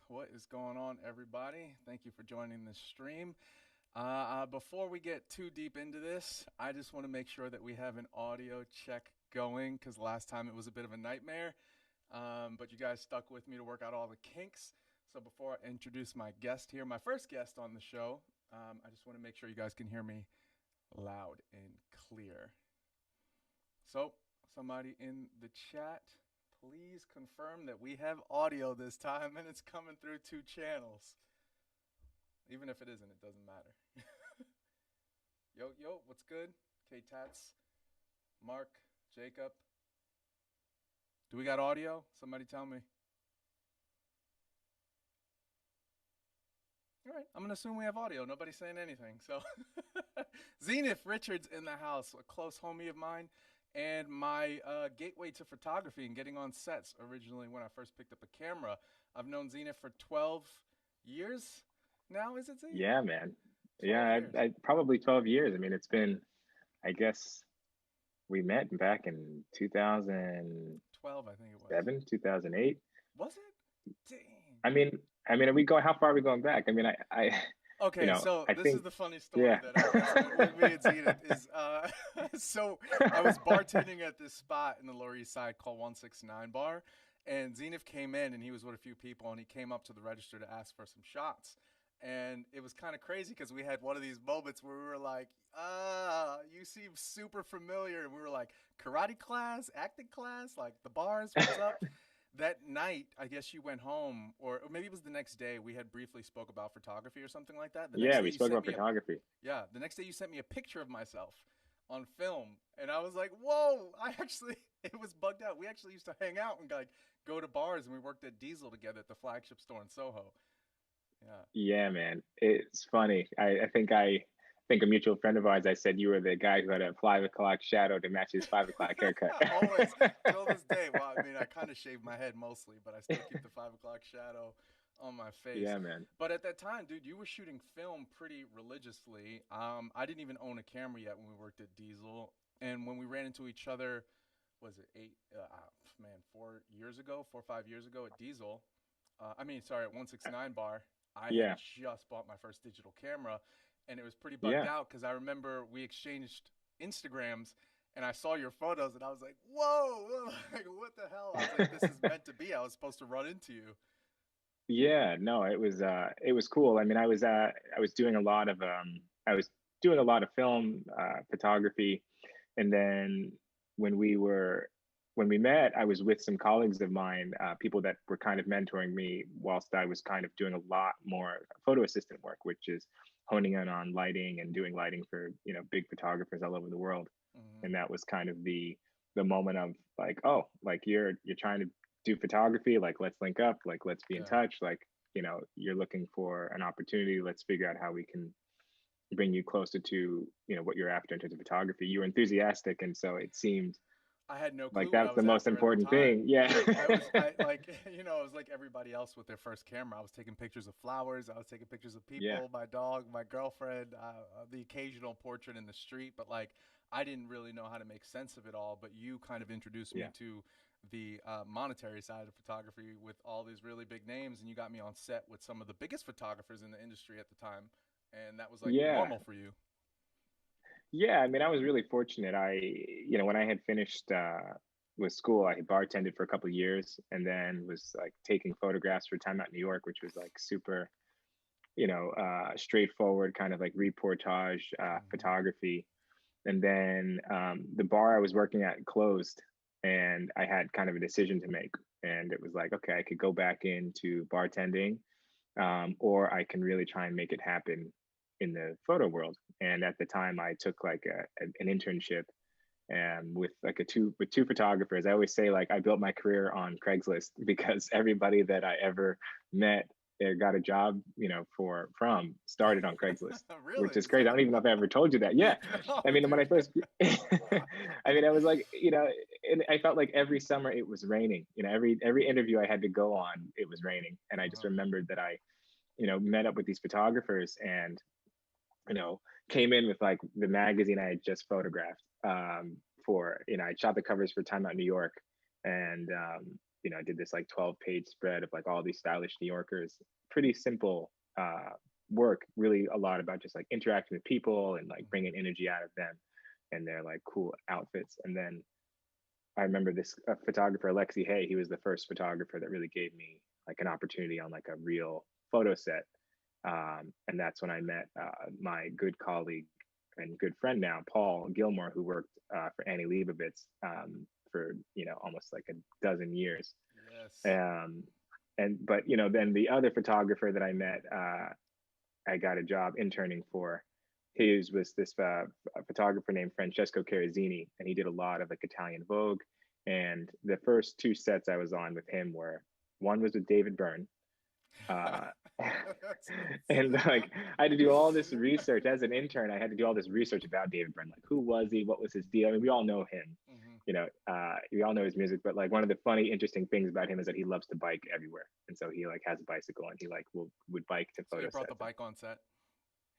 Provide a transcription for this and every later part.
What is going on, everybody? Thank you for joining this stream. Before we get too deep into this, I just want to make sure that we have an audio check going because last time it was a bit of a nightmare. But you guys stuck with me to work out all the kinks. So before I introduce my guest here, my first guest on the show, I just want to make sure you guys can hear me loud and clear. So, somebody in the chat, please confirm that we have audio this time and it's coming through two channels. Even if it isn't, it doesn't matter. Yo, what's good? K Tats, Mark, Jacob. Do we got audio? Somebody tell me. All right, I'm gonna assume we have audio. Nobody's saying anything. So, Zenith Richards in the house, a close homie of mine, and my gateway to photography and getting on sets. Originally, when I first picked up a camera, I've known Zenith for 12 years now. Is it Zenith? Yeah, man. 12 Yeah, years. I probably 12 years. I mean, it's been, I guess we met back in 2007, 12, I think it was. 2008. Was it? Dang. I mean, are we going, how far are we going back? I mean, Okay, so I this is think, the funny story yeah. that I guess with me and Zenith is so I was bartending at this spot in the Lower East Side called 169 Bar, and Zenith came in and he was with a few people and he came up to the register to ask for some shots. And it was kind of crazy because we had one of these moments where we were like, you seem super familiar. And we were like, karate class, acting class, like the bars, what's up? That night, I guess you went home, or maybe it was the next day. We had briefly spoke about photography or something like that. The next Yeah, day, we you spoke sent about me a photography. yeah. The next day, you sent me a picture of myself on film, and I was like, "Whoa!" I actually it was bugged out. We actually used to hang out and like go to bars, and we worked at Diesel together at the flagship store in Soho. Yeah. Yeah, man. It's funny. I think a mutual friend of ours, I said you were the guy who had a 5 o'clock shadow to match his 5 o'clock haircut. Always till this day. Well, I mean, I kind of shave my head mostly, but I still keep the 5 o'clock shadow on my face. Yeah, man. But at that time, dude, you were shooting film pretty religiously. I didn't even own a camera yet when we worked at Diesel, and when we ran into each other, was it eight? Man, 4 years ago, 4 or 5 years ago at Diesel. I mean, sorry, at 169 Bar. I had Yeah. just bought my first digital camera, and it was pretty bugged Yeah. out because I remember we exchanged Instagrams and I saw your photos and I was like, whoa, like, what the hell? I was like, this is meant to be. I was supposed to run into you. Yeah, no, it was cool. I mean, I was doing a lot of I was doing a lot of film photography, and then when we were when we met, I was with some colleagues of mine, people that were kind of mentoring me whilst I was kind of doing a lot more photo assistant work, which is honing in on lighting and doing lighting for, big photographers all over the world. Mm-hmm. And that was kind of the moment of like, oh, like you're trying to do photography, like let's link up, like let's be in Yeah. touch, like you're looking for an opportunity, let's figure out how we can bring you closer to what you're after in terms of photography. You were enthusiastic, and so it seemed I had no like clue what I that's the was most after at the important time. thing. Yeah. I like, I was like everybody else with their first camera. I was taking pictures of flowers. I was taking pictures of Yeah. people, my dog, my girlfriend, the occasional portrait in the street. But like, I didn't really know how to make sense of it all. But you kind of introduced me Yeah. to the monetary side of photography with all these really big names, and you got me on set with some of the biggest photographers in the industry at the time, and that was like Yeah. normal for you. Yeah, I mean, I was really fortunate. When I had finished with school, I had bartended for a couple of years and then was like taking photographs for Time Out New York, which was like super, straightforward kind of like reportage Mm-hmm. photography. And then the bar I was working at closed, and I had kind of a decision to make. And it was like, okay, I could go back into bartending, or I can really try and make it happen in the photo world. And at the time, I took like an internship with like with two photographers. I always say like I built my career on Craigslist because everybody that I ever met got a job, from started on Craigslist, Really? which is Is crazy. that I don't even know if I ever told you that. Yeah, no, I mean when I dude? first, I mean I was like, and I felt like every summer it was raining. Every interview I had to go on, it was raining, and I just Uh-huh. remembered that I met up with these photographers and you know, came in with like the magazine I had just photographed, for, I shot the covers for Time Out New York. and I did this like 12-page spread of like all these stylish New Yorkers. Pretty simple work, really a lot about just like interacting with people and like bringing energy out of them and their like cool outfits. And then I remember this photographer, Alexi Hay. He was the first photographer that really gave me like an opportunity on like a real photo set. And that's when I met my good colleague and good friend now, Paul Gilmore, who worked for Annie Leibovitz for almost like a dozen years. Yes. Um, and but then the other photographer that I met, I got a job interning for. His was this photographer named Francesco Carrazzini, and he did a lot of like Italian Vogue. And the first two sets I was on with him were, one was with David Byrne, uh, That's and like I had to do all this research as an intern. I had to do all this research about David Byrne, like who was he, what was his deal. I mean, we all know him, hmm we all know his music, but like one of the funny, interesting things about him is that he loves to bike everywhere, and so he like has a bicycle and he like would bike to So he photo brought the sets. bike on set.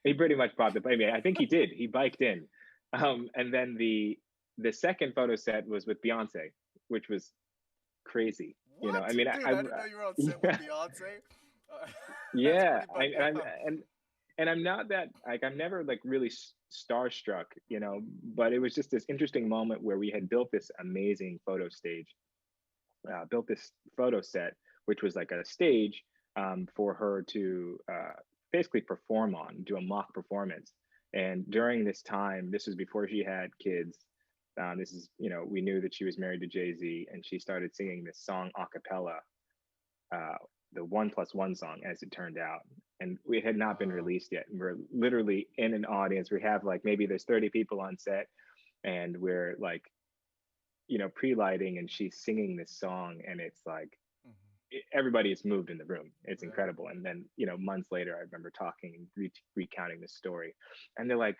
He pretty much brought the. I mean, I think he did. He biked in, and then the second photo set was with Beyonce, which was crazy. What, I mean, dude? I didn't know you were on set with yeah, Beyonce. Uh, that's yeah, pretty bugged out. and I'm not that like I'm never like really starstruck, but it was just this interesting moment where we had built this amazing photo stage, built this photo set, which was like a stage for her to basically perform on, do a mock performance. And during this time, this was before she had kids. This is, we knew that she was married to Jay-Z, and she started singing this song a cappella, uh, the 1+1 song, as it turned out. And it had not been Wow. released yet. We're literally in an audience. We have like maybe there's 30 people on set, and we're like, pre-lighting, and she's singing this song, and it's like hmm everybody is moved in the room. It's Yeah. incredible. And then, months later, I remember talking and recounting this story, and they're like,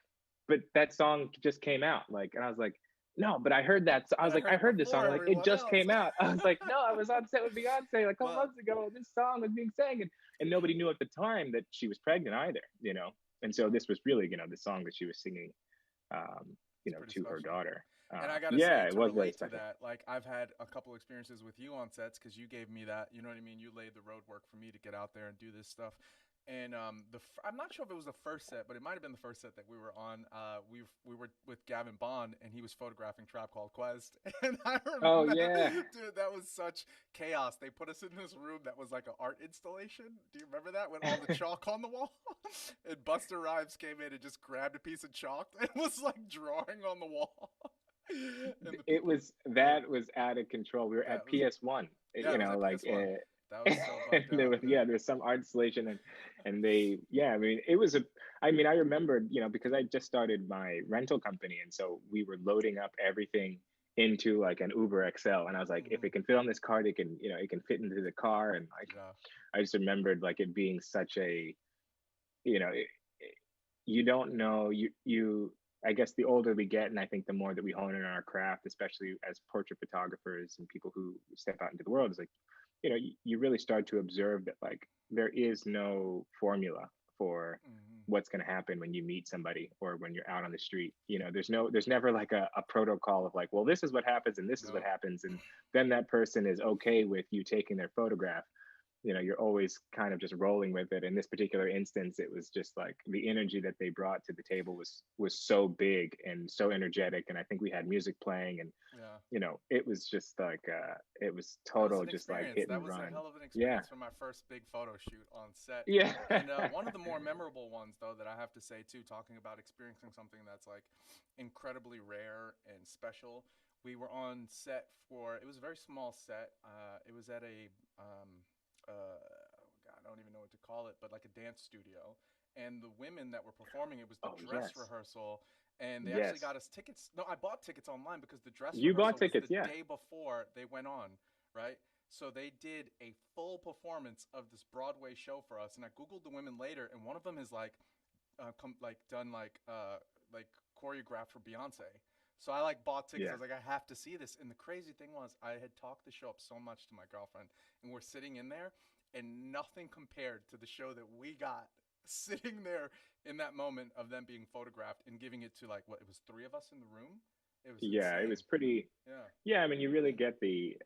"But that song just came out." Like, and I was like, "No, but I heard that." So I But was I like, heard "I it heard this before song. Like, it everyone just else. came out." I was like, "No, I was on set with Beyonce like a couple Well, months ago. This song was being sang, and nobody knew at the time that she was pregnant either. And so this was really, the song that she was singing, it's pretty to her special. daughter. And I gotta say, Yeah, it to was very relate to special. that, like I've had a couple experiences with you on sets because you gave me that. You know what I mean? You laid the roadwork for me to get out there and do this stuff. And I'm not sure if it was the first set, but it might have been the first set that we were on. We were with Gavin Bond, and he was photographing Trap Called Quest. And I Oh remember, yeah. dude, that was such chaos. They put us in this room that was like an art installation. Do you remember that with all the chalk on the wall? And Buster Rhymes came in and just grabbed a piece of chalk and was like drawing on the wall. And the It people, was dude, that was out of control. We were at that was PS1, yeah, it was at like PS1. That was so and bugged there out, was, man. there was some art installation, and they, yeah, I mean it was a, I mean I remembered, because I just started my rental company, and so we were loading up everything into like an Uber XL, and I was like, if hmm it can fit on this card, it can fit into the car, and like Yeah. I just remembered like it being such a, you know, you don't know, you I guess the older we get, and I think the more that we hone in on our craft, especially as portrait photographers and people who step out into the world, is like, you really start to observe that like there is no formula for hmm what's going to happen when you meet somebody or when you're out on the street. There's never like a protocol of like, well, this is what happens and this is what Nope. happens, and then that person is okay with you taking their photograph. You're always kind of just rolling with it. In this particular instance, it was just like the energy that they brought to the table was so big and so energetic, and I think we had music playing, and Yeah. it was just like it was That was total an just like experience. hit That and was a run. hell of an Yeah. experience for my first big photo shoot on set. Yeah. And one of the more memorable ones, though, that I have to say too, talking about experiencing something that's like incredibly rare and special. We were on set for it was a very small set. It was at a oh God, I don't even know what to call it, but like a dance studio. And the women that were performing, it was the Oh dress yes. rehearsal, and they actually Yes. got us tickets. No, I bought tickets online because the dress You bought rehearsal was tickets, the yeah. day before they went on, right? So they did a full performance of this Broadway show for us, and I googled the women later, and one of them is like, done like choreographed for Beyonce. So I like bought tickets. I Yeah. was like, I have to see this. And the crazy thing was, I had talked the show up so much to my girlfriend, and we're sitting in there, and nothing compared to the show that we got sitting there in that moment of them being photographed and giving it to like what it was three of us in the room. It was Yeah, it insane. was pretty. Yeah. Yeah, I mean, you really get the.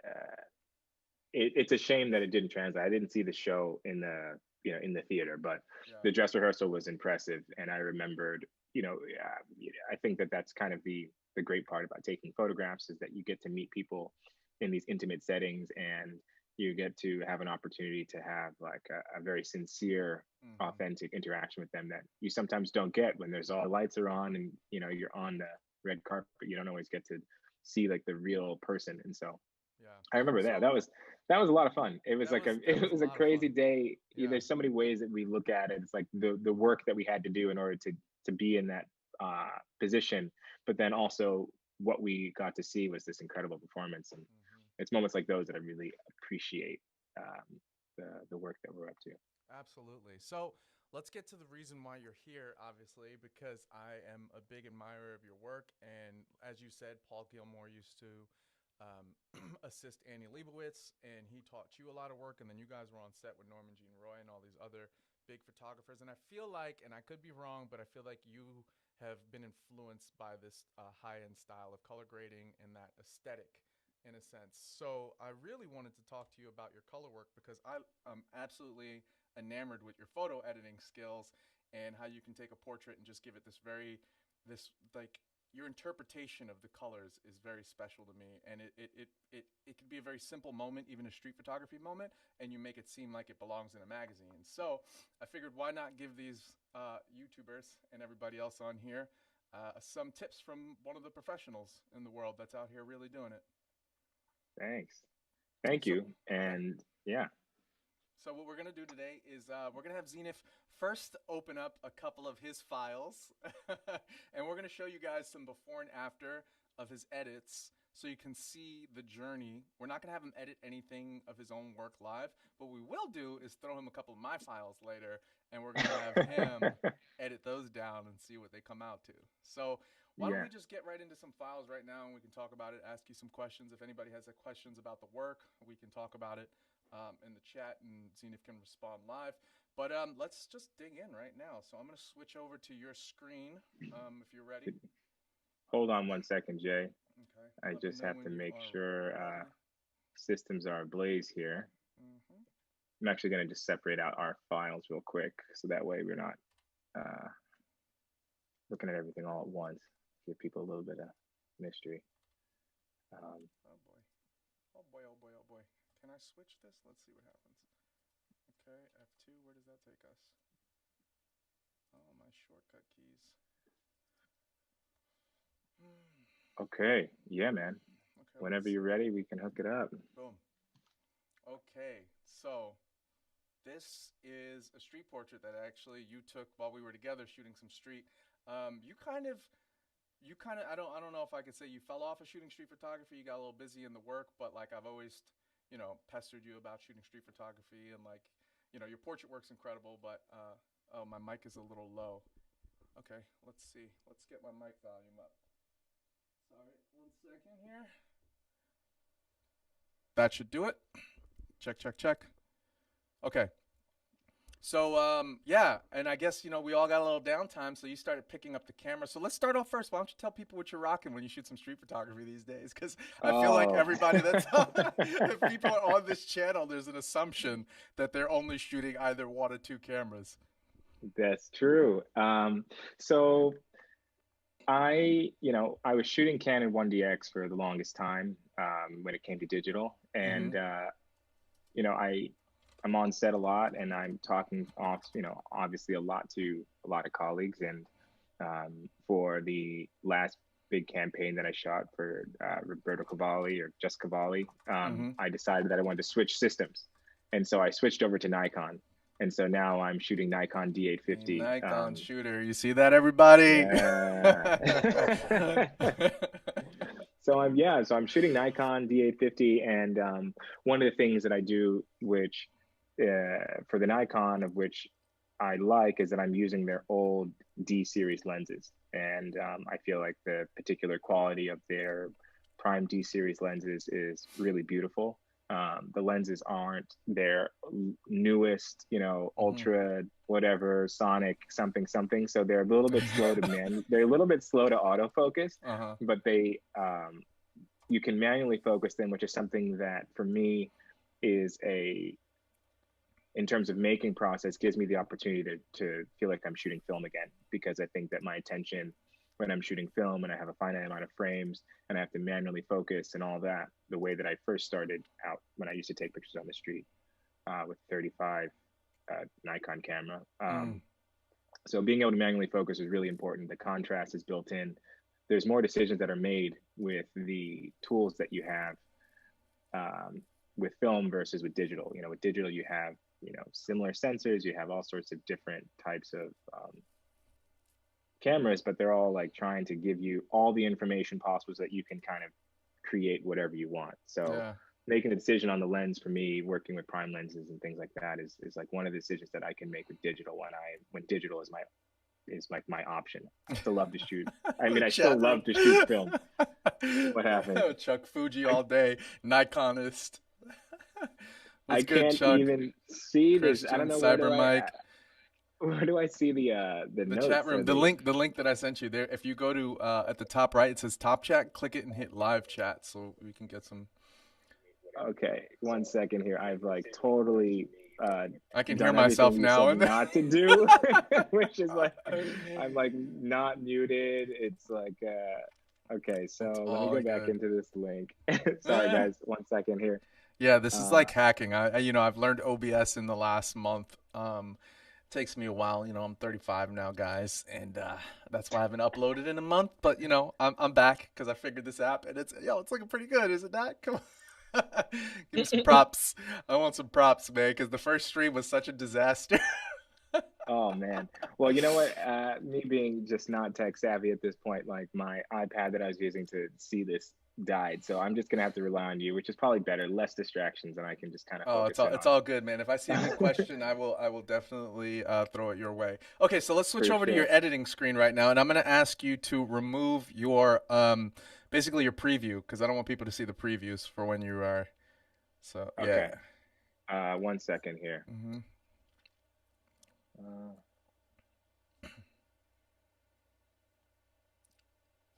It's a shame that it didn't translate. I didn't see the show in the in the theater, but Yeah. the dress rehearsal was impressive, and I remembered. I think that that's kind of the great part about taking photographs is that you get to meet people in these intimate settings, and you get to have an opportunity to have like a very sincere, Hmm. authentic interaction with them that you sometimes don't get when there's all the lights are on and you're on the red carpet. You don't always get to see like the real person, and so Yeah. I remember that. So That was a lot of fun. It was like a that it was a was a lot of crazy fun. day. Yeah. There's so many ways that we look at it. It's like the work that we had to do in order to be in that position, but then also what we got to see was this incredible performance, and Hmm. it's moments like those that I really appreciate the work that we're up to. Absolutely. So let's get to the reason why you're here, obviously, because I am a big admirer of your work. And as you said, Paul Gilmore used to um, assist Annie Leibovitz, and he taught you a lot of work. And then you guys were on set with Norman Jean Roy and all these other big photographers. And I feel like, and I could be wrong, but I feel like you have been influenced by this high end style of color grading and that aesthetic in a sense. So I really wanted to talk to you about your color work because I'm absolutely enamored with your photo editing skills and how you can take a portrait and just give it this like your interpretation of the colors is very special to me, and it could be a very simple moment, even a street photography moment, and you make it seem like it belongs in a magazine. So I figured, why not give these YouTubers and everybody else on here some tips from one of the professionals in the world that's out here really doing it. Thanks, thank So you, yeah, and yeah, so what we're gonna do today is we're gonna have Zenith first open up a couple of his files, and we're gonna show you guys some before and after of his edits, so you can see the journey. We're not gonna have him edit anything of his own work live, but we will do is throw him a couple of my files later, and we're gonna have him edit those down and see what they come out to. So why don't yeah. we just get right into some files right now, and we can talk about it, ask you some questions. If anybody has questions about the work, we can talk about it in the chat, and Zenith can respond live. But let's just dig in right now. So I'm going to switch over to your screen if you're ready. Hold on one second, Jay. Okay. I Let me just know have when to you make are sure ready. systems are ablaze here. Mm-hmm. I'm actually going to just separate out our files real quick so that way we're not uh, looking at everything all at once. Give people a little bit of mystery. Um, Oh boy. Oh boy. Oh boy. Oh boy. Can I switch this? Let's see what happens. Okay. F2. Where does that take us? Oh, my shortcut keys. Hmm. okay, yeah, man. Okay. Let's Whenever you're see. ready, we can hook it up. Boom. Okay. So this is a street portrait that actually you took while we were together shooting some street. You kind of, I don't know if I could say you fell off of shooting street photography. You got a little busy in the work, but like I've always, pestered you about shooting street photography, and like, your portrait work's incredible. But oh, my mic is a little low. Okay, let's see. Let's get my mic volume up. Sorry, 1 second here. That should do it. Check, check, check. Okay. So yeah, and I guess we all got a little downtime, so you started picking up the camera. So let's start off first. Why don't you tell people what you're rocking when you shoot some street photography these days? Because I feel like Oh, everybody that's if people are on this channel, there's an assumption that they're only shooting either one or two cameras. that's true. So I was shooting Canon 1DX for the longest time when it came to digital, Mm-hmm. and you know, I I'm on set a lot, and I'm talking off, obviously a lot of colleagues, and for the last big campaign that I shot for Roberto Cavalli or just Cavalli, Mm-hmm. I decided that I wanted to switch systems, and so I switched over to Nikon, and so now I'm shooting Nikon A D850. Nikon shooter. You see that, everybody? Yeah. So I'm shooting Nikon D850, and one of the things that I do, which for the Nikon, of which I like, is that I'm using their old D series lenses, and I feel like the particular quality of their prime D series lenses is really beautiful. The lenses aren't their newest, Hmm. ultra whatever sonic something something. So they're a little bit slow to they're a little bit slow to autofocus, Uh-huh. but you can manually focus them, which is something that for me is a in terms of making process gives me the opportunity to feel like I'm shooting film again, because I think that my attention when I'm shooting film and I have a finite amount of frames and I have to manually focus and all that, the way that I first started out when I used to take pictures on the street with 35 Nikon camera. Mm. So being able to manually focus is really important. The contrast is built in. There's more decisions that are made with the tools that you have with film versus with digital. With digital, you have similar sensors, you have all sorts of different types of cameras, but they're all like trying to give you all the information possible so that you can kind of create whatever you want. So Yeah. making a decision on the lens for me, working with prime lenses and things like that, is like one of the decisions that I can make with digital when digital is like my option. I still love to shoot. I mean, I still Chat room. love to shoot film. What happened? Chuck Fuji all day. Nikonist. I What's good, can't Chuck? even see this. I don't Christian, know Cyber Mike. where do I see the The chat notes or room, the the link that I sent you there. If you go to at the top right, it says top chat. Click it and hit live chat, so we can get some. okay, 1 second here. I've like totally I can hear done everything myself you now. said And not to do, which is like I'm like not muted. It's like okay, it's so let me all go back good. into this link. Sorry guys, 1 second here. Yeah, this is Uh like hacking. I've learned OBS in the last month. Takes me a while. I'm 35 now, guys, and that's why I haven't uploaded in a month. But I'm back because I figured this app, and it's looking pretty good, is it not? Come on, give me some props. I want some props, man, because the first stream was such a disaster. Oh man. Well, you know what? Me being just not tech savvy at this point, like my iPad that I was using to see this died. So I'm just gonna have to rely on you, which is probably better. Less distractions, and I can just kind of Oh, focus in it's on all good, man. If I see a good question, I will definitely throw it your way. Okay, so let's switch for over to your sure. editing screen right now, and I'm going to ask you to remove your basically your preview because I don't want people to see the previews for when you are. So Okay. yeah. 1 second here. Hmm. Uh,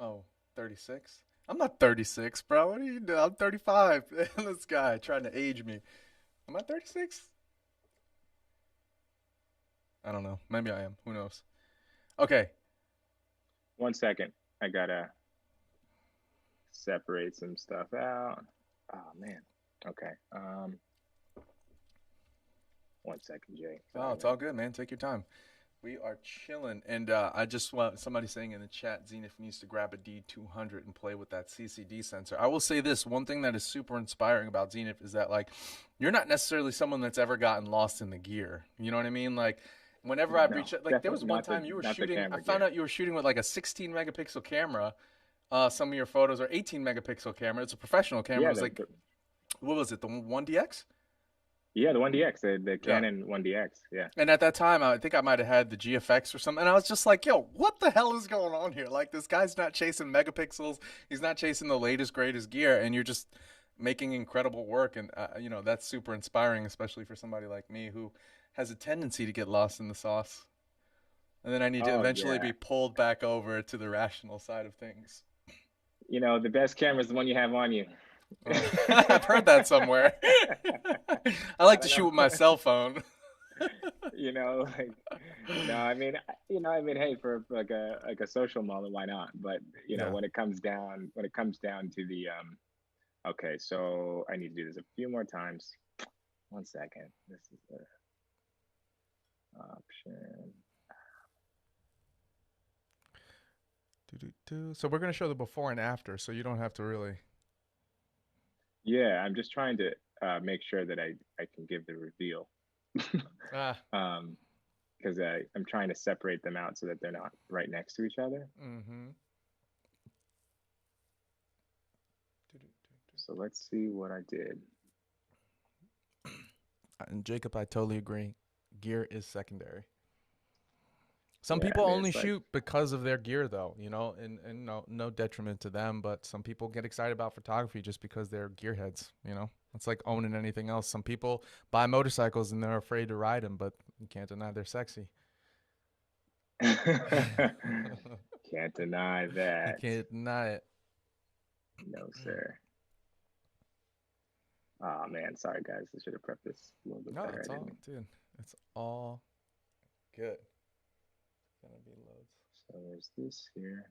Oh, 36. I'm not 36, bro. What are you doing? I'm 35. This guy trying to age me. Am I 36? I don't know. Maybe I am. Who knows? Okay. 1 second. I gotta separate some stuff out. Oh man. Okay. 1 second, Jay. Oh, Sorry, it's man. all good, man. Take your time. We are chilling, and I just want somebody saying in the chat, Zenith needs to grab a D200 and play with that CCD sensor. I will say this: one thing that is super inspiring about Zenith is that like you're not necessarily someone that's ever gotten lost in the gear. You know what I mean? Like whenever I've No, reached like there was definitely one not the time you were not the shooting. I camera found gear. out you were shooting with like a 16 megapixel camera. Some of your photos are 18 megapixel camera. It's a professional camera. It Yeah, was like what was it? The 1DX? the 1DX, the Yeah. Canon 1DX. Yeah. And at that time, I think I might have had the GFX or something. And I was just like, yo, what the hell is going on here? Like, this guy's not chasing megapixels. He's not chasing the latest, greatest gear. And you're just making incredible work. And, that's super inspiring, especially for somebody like me who has a tendency to get lost in the sauce. And then I need to Oh eventually yeah. be pulled back over to the rational side of things. The best camera is the one you have on you. I've heard that somewhere. I like I to don't shoot know. with my cell phone. Like no, I mean, hey, for like a social moment, why not? But Yeah. when it comes down to the okay, so I need to do this a few more times. 1 second. This is the option. So we're going to show the before and after, so you don't have to really. Yeah, I'm just trying to make sure that I can give the reveal. Ah. Because I'm trying to separate them out so that they're not right next to each other. Mm-hmm. So let's see what I did. And Jacob, I totally agree. Gear is secondary. Some Yeah, people I mean, only it's like, shoot because of their gear, though, you know, and no detriment to them, but some people get excited about photography just because they're gearheads, you know. It's like owning anything else. Some people buy motorcycles and they're afraid to ride them, but you can't deny they're sexy. can't deny You that. can't deny it. No, sir. Oh man, sorry guys. I should have prepped this a little bit No, better. it's I all, didn't. dude. It's all good. It's gonna be loads. So there's this here.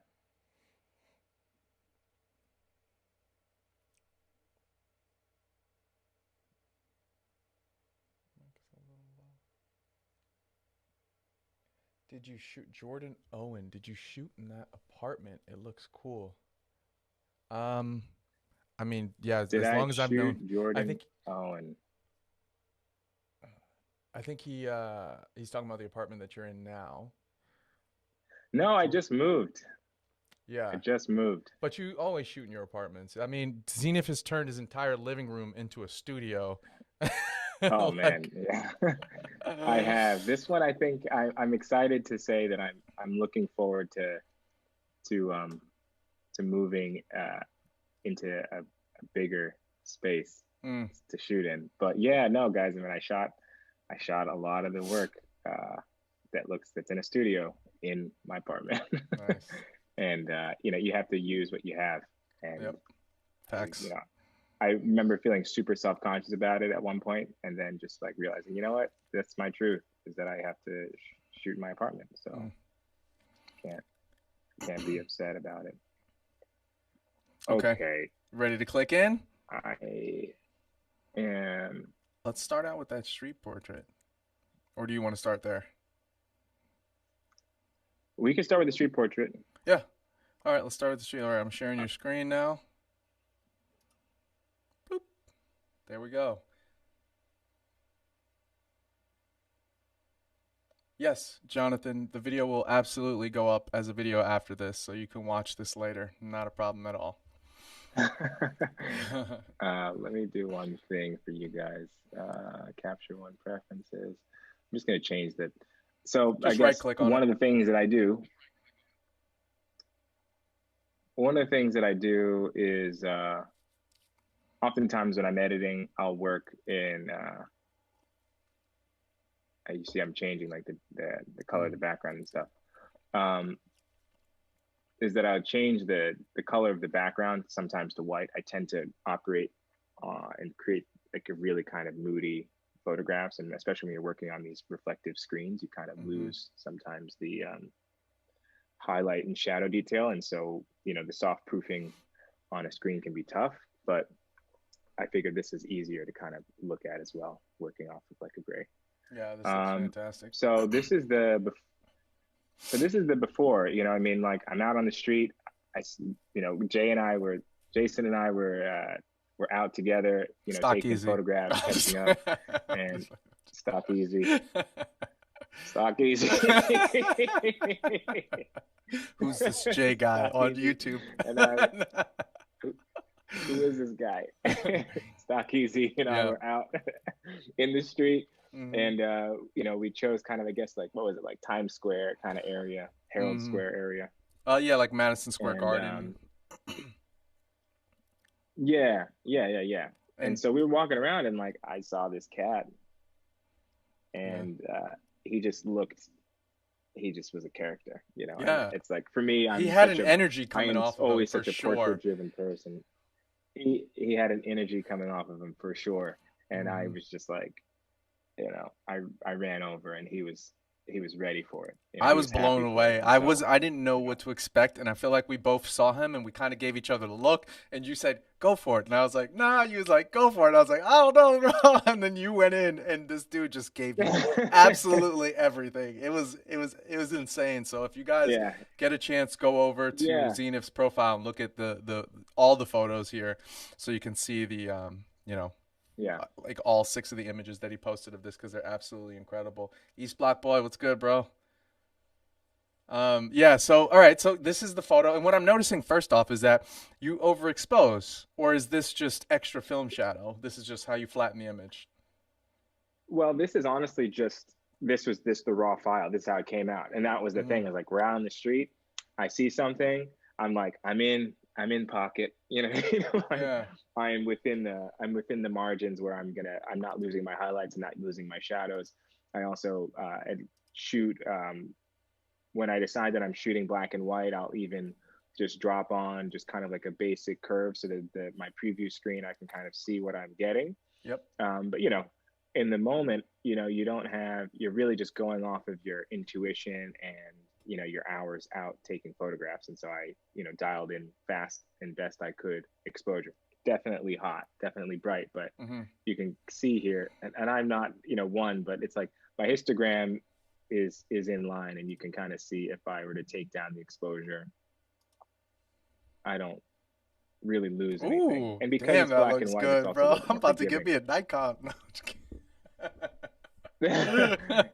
Did you shoot Jordan Owen? Did you shoot in that apartment? It looks cool. Um, I mean, yeah, Did as I long as I've known, shoot I Jordan think Owen? I think he's talking about the apartment that you're in now. No, I just moved. I Yeah. just moved. But you always shoot in your apartments. I mean, Zenith has turned his entire living room into a studio. Oh man, Like, yeah. I have this one. I think I'm excited to say that I'm looking forward to to moving into a bigger space mm, to shoot in. But yeah, no, guys. I mean, I shot a lot of the work that's in a studio in my apartment, nice. and you know, you have to use what you have, and Yep. Facts. you know, I remember feeling super self-conscious about it at one point, and then just like realizing, you know what, that's my truth, is that I have to shoot in my apartment, so Mm. can't can't be upset about it. Okay. Okay, Ready to click in? I am. Let's start out with that street portrait. Or do you want to start there? We can start with the street portrait. Yeah. All right, let's start with the street. All right, I'm sharing your screen now. Boop. There we go. Yes, Jonathan, the video will absolutely go up as a video after this, so you can watch this later. Not a problem at all. Let me do one thing for you guys. Capture one preferences. I'm just going to change that. So I Just right guess click on it. one of the things that I do is oftentimes when I'm editing, I'll work in. You see, I'm changing like the color of the background and stuff. Is that I'll change the color of the background sometimes to white. I tend to operate and create like a really kind of moody photographs, and especially when you're working on these reflective screens, you kind of lose sometimes the highlight and shadow detail, and so you know the soft proofing on a screen can be tough, but I figured this is easier to kind of look at as well, working off of like a gray. Yeah, this looks fantastic. So this is the before, you know, I mean, like I'm out on the street. You know, Jason and I were out together, you know, Stock taking easy. photographs, catching up, and stock easy. Stock easy. Who's this J guy Stock on easy. YouTube? And who is this guy? Stock easy, you know, Yeah. we're out in the street. And you know, we chose kind of, I guess, like what was it, like Times Square kind of area, Herald Square area. Yeah, like Madison Square And Garden. yeah. And And so we were walking around, and like I saw this cat, and he just was a character, you know. Yeah. And it's like for me, he had an energy I coming am off of him always for such a sure. portrait-driven person. He had an energy coming off of him for sure, and I was just like, you know, I ran over, and he was ready for it. You know, I he was happy blown for away. it. And so, I didn't know what to expect, and I feel like we both saw him, and we kind of gave each other the look. And you said, "Go for it," and I was like, "Nah." You was like, "Go for it." And I was like, "I don't know, bro." And then you went in, and this dude just gave you absolutely everything. It was insane. So if you guys yeah, get a chance, go over to Zenith's profile and look at the all the photos here, so you can see the you know. yeah. Like all 6 of the images that he posted of this, because they're absolutely incredible. East Block Boy, what's good, bro? Yeah, so all right, so this is the photo, and what I'm noticing first off is that you overexpose, or is this just extra film shadow? This is just how you flatten the image. Well, this is honestly just this the raw file. This is how it came out. And that was the thing. I was like, we're out on the street. I see something. I'm like, I'm in pocket. You know, like Yeah. I'm within the margins where I'm not losing my highlights and not losing my shadows. I also shoot when I decide that I'm shooting black and white, I'll even just drop on just kind of like a basic curve so that my preview screen, I can kind of see what I'm getting. Yep. But in the moment, you're really just going off of your intuition and your hours out taking photographs. And so I dialed in fast and best I could exposure. Definitely hot, definitely bright, but you can see here, and I'm not one, but it's like my histogram is in line, and you can kind of see if I were to take down the exposure, I don't really lose anything. Ooh, And because damn, it's that black and looks white, it's good, also a bro. little bit I'm more about to get forgiving. me a Nikon. No, I'm just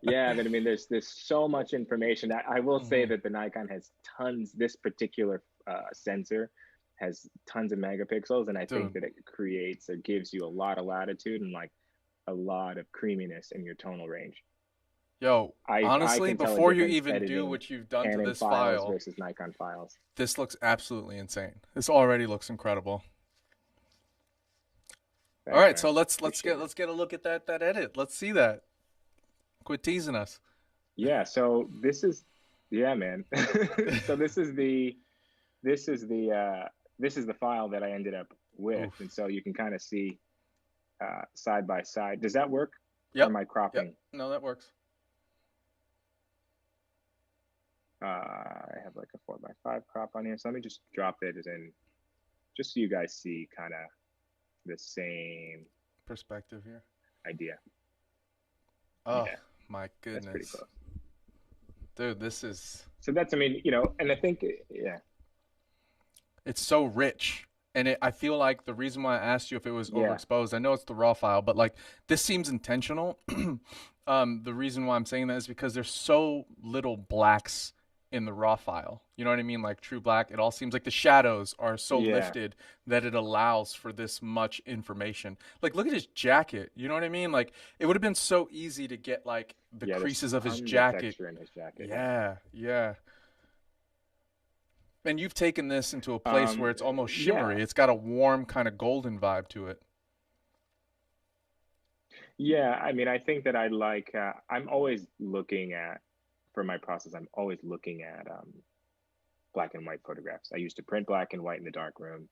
Yeah, but I mean, there's so much information. I will say kidding. that the Nikon has tons. This particular sensor has tons of megapixels, and I think Dude, that it creates or gives you a lot of latitude and like a lot of creaminess in your tonal range. yo, I honestly, can tell a before you difference even do editing what you've done to Canon this files file, versus Nikon files. this looks absolutely insane. This already looks incredible. All Thanks, right, man. so let's Appreciate it. let's get a look at that edit. Let's see that. Quit teasing us. Yeah, so this is yeah, man. So this is the this is the file that I ended up with, Oof. and so you can kind of see side by side. Does that work, or am Yep. I Yep. cropping? No, that works. I have like a 4:5 crop on here, so let me just drop it as in, just so you guys see kind of the same Perspective here. idea. Oh Yeah, my that's pretty goodness, close. dude, this is So that's, I mean, and I think, yeah, it's so rich. And I feel like the reason why I asked you if it was yeah, overexposed, I know it's the raw file, but like this seems intentional. The reason why I'm saying that is because there's so little blacks in the raw file. You know what I mean? Like true black. It all seems like the shadows are so yeah, lifted that it allows for this much information. Like look at his jacket. You know what I mean? Like it would have been so easy to get like the yeah. There's creases of his tons of jacket. texture in his jacket. Yeah. Yeah, yeah. And you've taken this into a place where Um, it's almost yeah, shimmery. It's got a warm kind of golden vibe to it. yeah. I mean, I think that I like. I'm always looking at, for my process. I'm always looking at black and white photographs. I used to print black and white in the dark room.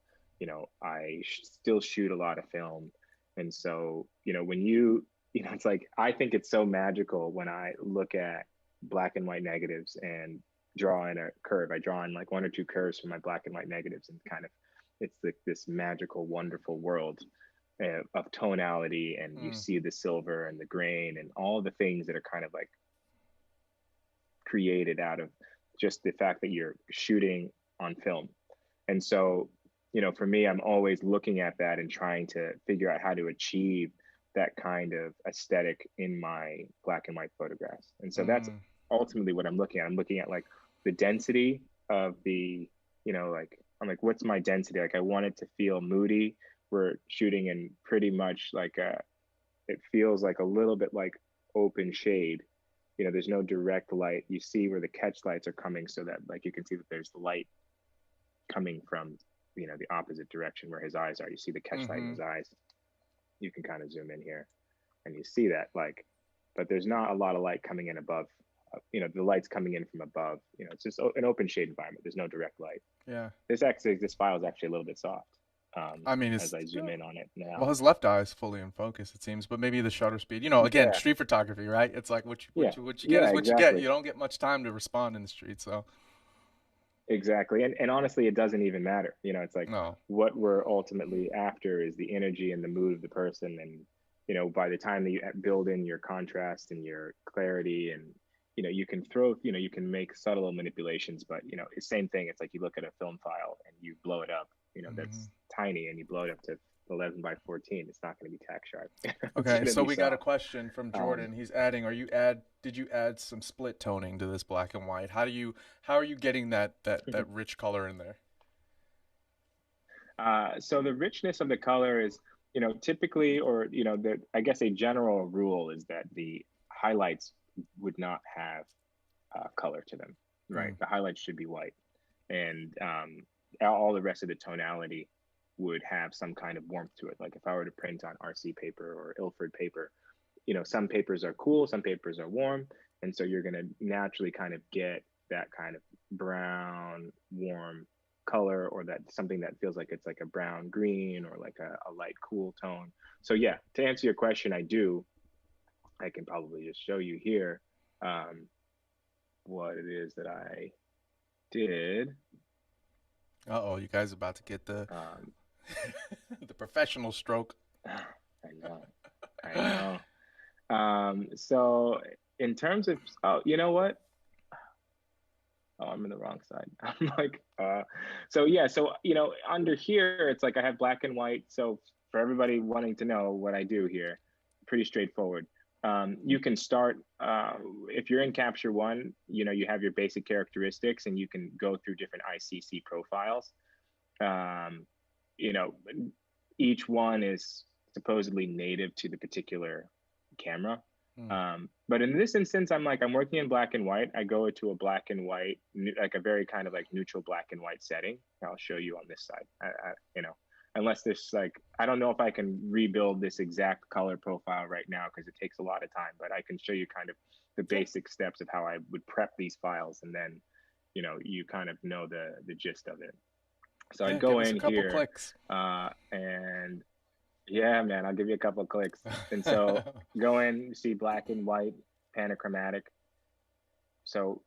I still shoot a lot of film, and so when it's like I think it's so magical when I look at black and white negatives and draw in a curve. I draw in like one or two curves from my black and white negatives, and kind of it's like this magical, wonderful world of tonality, and you Mm, see the silver and the grain and all the things that are kind of like created out of just the fact that you're shooting on film. And so, for me, I'm always looking at that and trying to figure out how to achieve that kind of aesthetic in my black and white photographs. And so that's mm, ultimately what I'm looking at. I'm looking at like the density of the, like I'm like, what's my density? Like I want it to feel moody. We're shooting in pretty much like it feels like a little bit like open shade. There's no direct light. You see where the catch lights are coming, so that like you can see that there's the light coming from the opposite direction wwhere his eyes are. You see the catch light in mm-hmm. his eyes. You can kind of zoom in here and you see that, like, but there's not a lot of light coming in above. The light's coming in from above. It's just an open shade environment. There's no direct light. Yeah. This file is actually a little bit soft. I mean, As I zoom in on it well, now. his left eye is fully in focus, it seems, but maybe the shutter speed. Again, Yeah, street photography, right? It's like yeah, what you get yeah, is what you get. exactly. You don't get much time to respond in the street, so Exactly. And honestly, it doesn't even matter. It's like no. what we're ultimately after is the energy and the mood of the person. And, by the time that you build in your contrast and your clarity, and, you can make subtle manipulations, but, same thing. It's like you look at a film file and you blow it up, Mm-hmm. that's tiny, and you blow it up to 11 by 14. It's not going to be tack sharp. It's Okay, going to so be we got a soft. question from Um, Jordan. He's adding, did you add some split toning to this black and white? How are you getting that rich color in there? so the richness of the color is, typically, or I guess a general rule is that the highlights would not have color to them, right? Mm. The highlights should be white, and all the rest of the tonality would have some kind of warmth to it. Like if I were to print on RC paper or Ilford paper, some papers are cool, some papers are warm, and so you're going to naturally kind of get that kind of brown, warm color, or that something that feels like it's like a brown green or like a light cool tone. So yeah, to answer your question, I can probably just show you here um, what it is that I did. Uh-oh, you guys about to get the Um, the professional stroke. I know, I know. So in terms of, oh, you know what? Oh, I'm in the wrong side. I'm like, so yeah, so under here, it's like I have black and white. So for everybody wanting to know what I do here, pretty straightforward. You can start if you're in Capture One, you have your basic characteristics, and you can go through different ICC profiles. Um, you know, each one is supposedly native to the particular camera. Mm. But in this instance, I'm working in black and white. I go to a black and white, like a very kind of like neutral black and white setting. I'll show you on this side. Unless there's like, I don't know if I can rebuild this exact color profile right now because it takes a lot of time, but I can show you kind of the basic steps of how I would prep these files, and then, you kind of know the gist of it. So Yeah, I'd give go us a in couple here, clicks. and yeah, man, I'll give you a couple of clicks. And so go in, see black and white, panachromatic. So,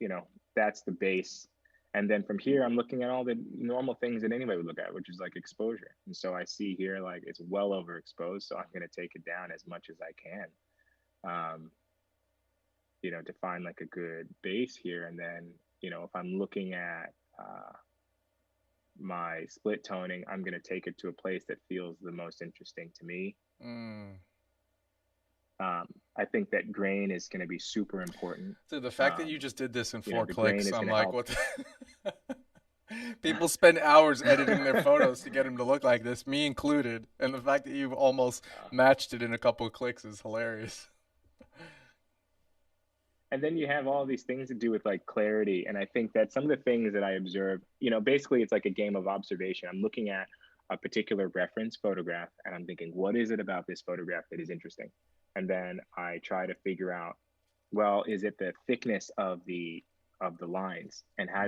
that's the base. And then from here, I'm looking at all the normal things that anybody would look at, which is like exposure. And so I see here, like it's well overexposed. So I'm going to take it down as much as I can, um, to find like a good base here. And then, if I'm looking at my split toning, I'm going to take it to a place that feels the most interesting to me. Mm. Um, I think that grain is going to be super important. Dude, the fact that you just did this in four The grain clicks, is I'm going to like, help. what the people spend hours editing their photos to get them to look like this, me included. And the fact that you've almost matched it in a couple of clicks is hilarious. And then you have all these things to do with like clarity. And I think that some of the things that I observe, basically it's like a game of observation. I'm looking at a particular reference photograph and I'm thinking, what is it about this photograph that is interesting? And then I try to figure out, well, is it the thickness of the lines, and how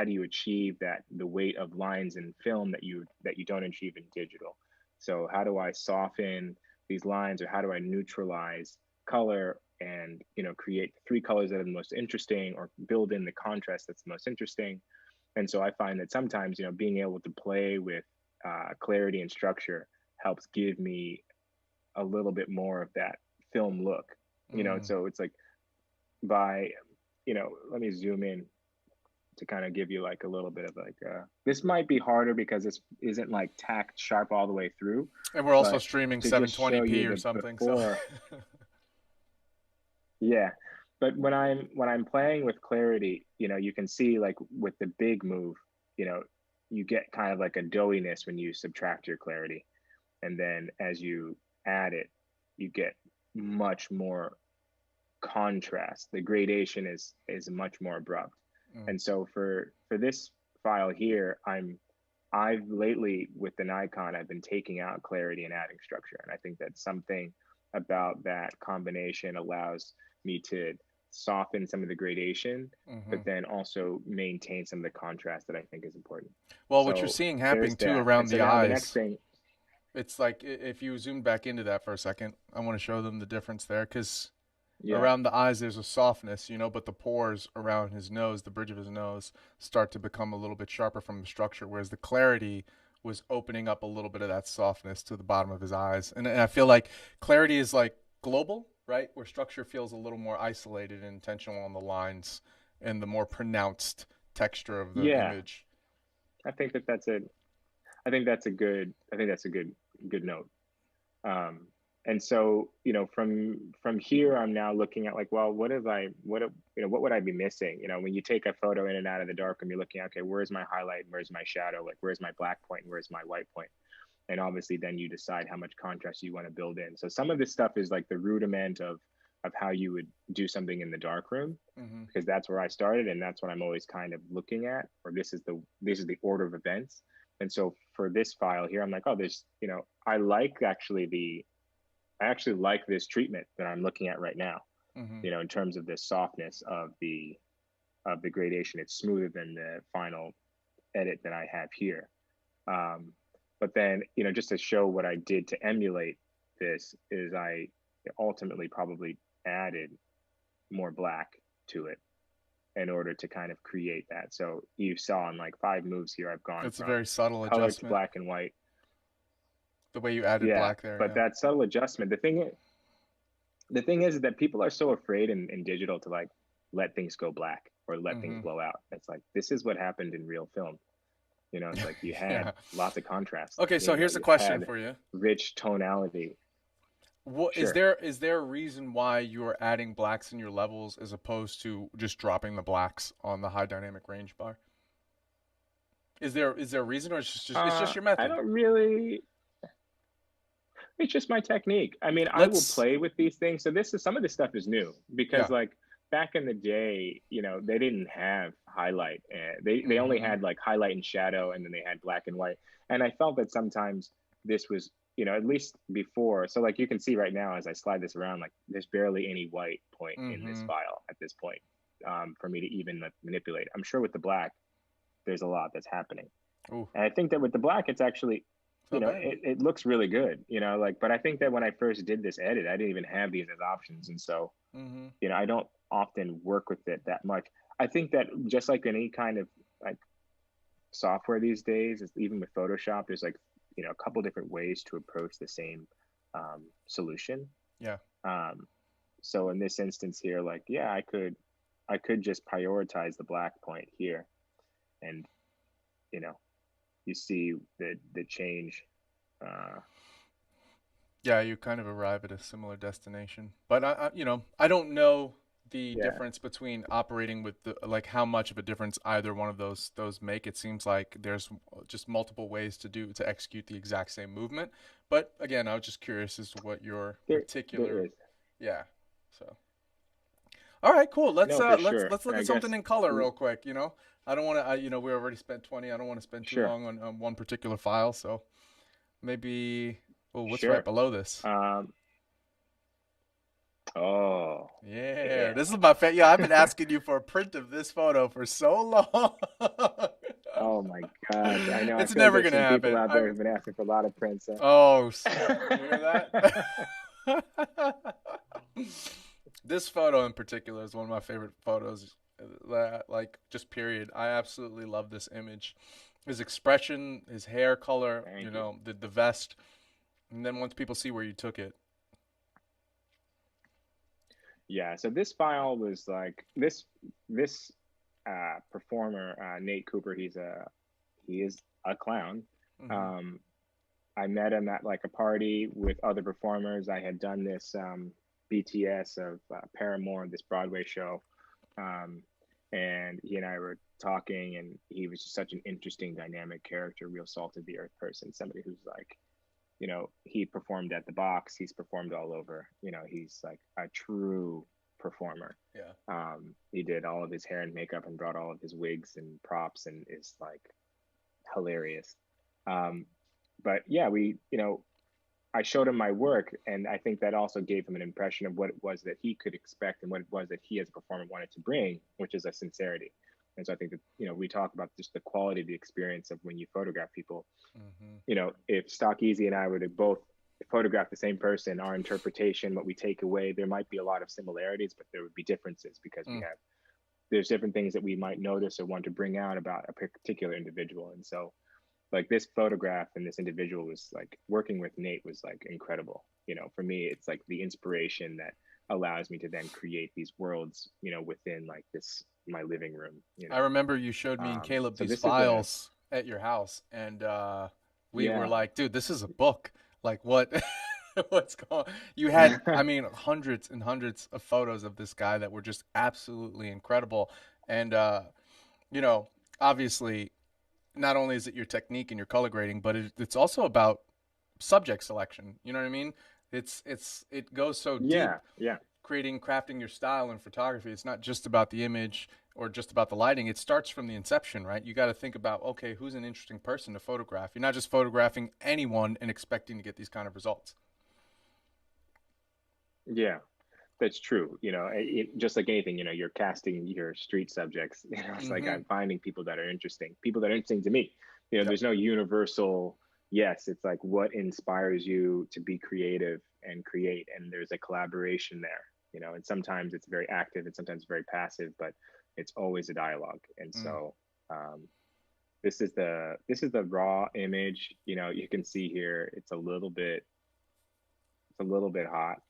do you achieve that, the weight of lines in film that you don't achieve in digital? So how do I soften these lines, or how do I neutralize color and create three colors that are the most interesting, or build in the contrast that's the most interesting? And so I find that sometimes being able to play with clarity and structure helps give me a little bit more of that film look. Mm. So it's like, by let me zoom in to kind of give you like a little bit of like this might be harder because this isn't like tacked sharp all the way through, And we're also but streaming to just show you 720p or the something, so before. Yeah, but when I'm playing with clarity, you can see like with the big move, you know you get kind of like a doughiness when you subtract your clarity, and then as you add it, you get much more contrast. The gradation is much more abrupt. mm. And so for this file here, I've lately with the Nikon, I've been taking out clarity and adding structure, and I think that something about that combination allows me to soften some of the gradation, Hmm. but then also maintain some of the contrast that I think is important. Well, what you're So seeing there's happening too that. around And so the now the next eyes, thing, it's like if you zoom back into that for a second, I want to show them the difference there because yeah, around the eyes there's a softness, but the pores around his nose, the bridge of his nose, start to become a little bit sharper from the structure, whereas the clarity was opening up a little bit of that softness to the bottom of his eyes. And I feel like clarity is like global, right? Where structure feels a little more isolated and intentional on the lines and the more pronounced texture of the yeah, image. I think that that's a, I think that's a good, I think that's a good note. Um, and so, from here, I'm now looking at like, well, what would I be missing? When you take a photo in and out of the dark, and you're looking at, okay, where's my highlight, where's my shadow, like where's my black point, where's my white point? And obviously then you decide how much contrast you want to build in. So some of this stuff is like the rudiment of of how you would do something in the dark room, Mm-hmm. because that's where I started and that's what I'm always kind of looking at, or this is the order of events. And so for this file here, I'm like, oh, there's, I actually like this treatment that I'm looking at right now, Mm-hmm. in terms of the softness of the gradation. It's smoother than the final edit that I have here. Um, but then, just to show what I did to emulate this is I ultimately probably added more black to it in order to kind of create that. So you saw in like 5 moves here, I've gone It's a from very subtle color to adjustment. black and white. The way you added Yeah, black there, but yeah. that subtle adjustment, the thing is that people are so afraid in digital to like let things go black or let things Mm-hmm. blow out. It's like, this is what happened in real film. It's like you had Yeah. lots of contrast. Okay, so here's a You question had for you. rich tonality. What Sure. is there a reason why you're adding blacks in your levels as opposed to just dropping the blacks on the high dynamic range bar? Is there a reason, or it's just your I method? don't really. It's just my technique. I mean, I will Let's. play with these things. So some of this stuff is new because Yeah. like back in the day, they didn't have highlight. And they only Mm-hmm. had like highlight and shadow, and then they had black and white. And I felt that sometimes this was, at least before. So like you can see right now as I slide this around, like there's barely any white point in this Mm-hmm. file at this point, for me to even like, manipulate. I'm sure with the black, there's a lot that's happening. Ooh, And I think that with the black, it's actually, it's not bad. it looks really good, like, but I think that when I first did this edit, I didn't even have these as options. And so, Mm-hmm. I don't often work with it that much. I think that just like any kind of like software these days, even with Photoshop, there's like, a couple different ways to approach the same solution. Yeah. Um, so in this instance here, like, yeah, I could just prioritize the black point here, and you know, you see the change. Uh, Yeah, you kind of arrive at a similar destination. But I don't know the yeah, difference between operating with the like how much of a difference either one of those make. It seems like there's just multiple ways to execute the exact same movement. But again, I was just curious as to what your there particular, is. yeah. So, all right, cool. Let's No, for sure. let's look I at something guess, in color real quick. I don't want to. We already spent 20. I don't want to spend too sure, long on one particular file. So maybe. Well, what's right sure. below this? Um, oh, Yeah, yeah. this is my favorite. Yeah, I've been asking you for a print of this photo for so long. Oh my gosh. I know. I It's feel like never there's gonna some people happen. out there who've been asking for a lot of prints. Oh, snap! You hear that? This photo in particular is one of my favorite photos. Like, just period. I absolutely love this image. His expression, his hair color, Thank you. the vest, and then once people see where you took it. Yeah. So this file was like this performer, Nate Cooper. He is a clown. Hmm. Um, I met him at like a party with other performers. I had done this BTS of Paramore, this Broadway show, um, and he and I were talking, and he was just such an interesting, dynamic character, real salt of the earth person, somebody who's like, he performed at the Box, he's performed all over, he's like a true performer. Yeah. He did all of his hair and makeup and brought all of his wigs and props, and is like hilarious. Um, but yeah, I showed him my work, and I think that also gave him an impression of what it was that he could expect and what it was that he as a performer wanted to bring, which is a sincerity. And so I think that, we talk about just the quality of the experience of when you photograph people. Hmm. If Stock Easy and I were to both photograph the same person, our interpretation, what we take away, there might be a lot of similarities, but there would be differences because Mm. there's different things that we might notice or want to bring out about a particular individual. And so like this photograph and this individual was like working with Nate was like incredible. For me, it's like the inspiration that allows me to then create these worlds, within like this, my living room, I remember you showed me and Caleb So these this is a, files at your house, and we were yeah. like, "Dude, this is a book. Like, what? What's going?" You had, I mean, hundreds and hundreds of photos of this guy that were just absolutely incredible, and you know, obviously, not only is it your technique and your color grading, but it's also about subject selection. You know what I mean? It goes so deep Yeah. Yeah. crafting your style in photography, it's not just about the image or just about the lighting. It starts from the inception, right? You got to think about, okay, who's an interesting person to photograph? You're not just photographing anyone and expecting to get these kind of results. Yeah, that's true. Just like anything, you're casting your street subjects. It's like Mm-hmm. I'm finding people that are interesting to me. Yep. There's no universal yes. It's like what inspires you to be creative and create, and there's a collaboration there. And sometimes it's very active, and sometimes very passive, but it's always a dialogue. And Mm. so um, this is the raw image. You can see here it's a little bit hot,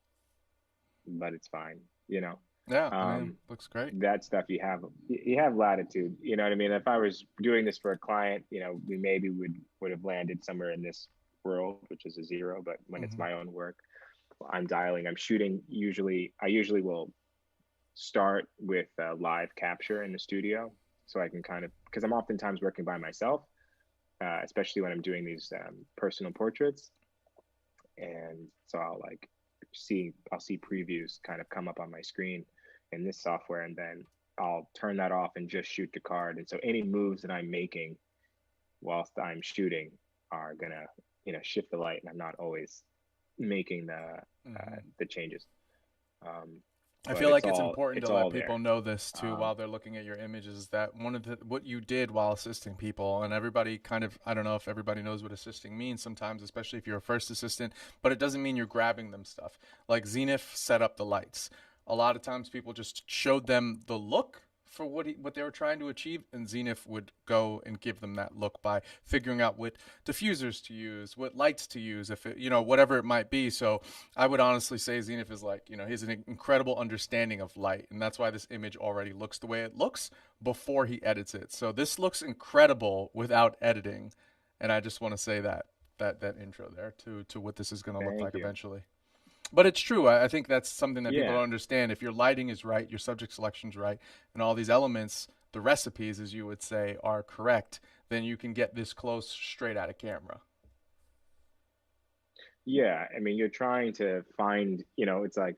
but it's fine. You know, Yeah, I mean, um, looks great. that stuff you have latitude. You know what I mean? If I was doing this for a client, we maybe would have landed somewhere in this world, which is a zero. But when it's Mm-hmm. my own work, I'm dialing. I'm shooting. I usually will start with live capture in the studio, so I can kind of because I'm oftentimes working by myself, especially when I'm doing these personal portraits, and so I'll see previews kind of come up on my screen in this software, and then I'll turn that off and just shoot the card. And so any moves that I'm making whilst I'm shooting are gonna shift the light, and I'm not always making Mm-hmm. the changes. Um, I but feel it's like it's all important to it's let all people there. know this too Um, while they're looking at your images is that one of the what you did while assisting people, and everybody kind of, I don't know if everybody knows what assisting means sometimes, especially if you're a first assistant, but it doesn't mean you're grabbing them stuff. Like Zenith set up the lights. A lot of times people just showed them the look for what they were trying to achieve, and Zenith would go and give them that look by figuring out what diffusers to use, what lights to use, if it, whatever it might be. So I would honestly say Zenith is like, he has an incredible understanding of light, and that's why this image already looks the way it looks before he edits it. So this looks incredible without editing, and I just want to say that intro there to what this is going to look Thank like you. eventually. But it's true. I think that's something that people Yeah, don't understand. If your lighting is right, your subject selection's right, and all these elements, the recipes, as you would say, are correct, then you can get this close straight out of camera. yeah. I mean, you're trying to find. It's like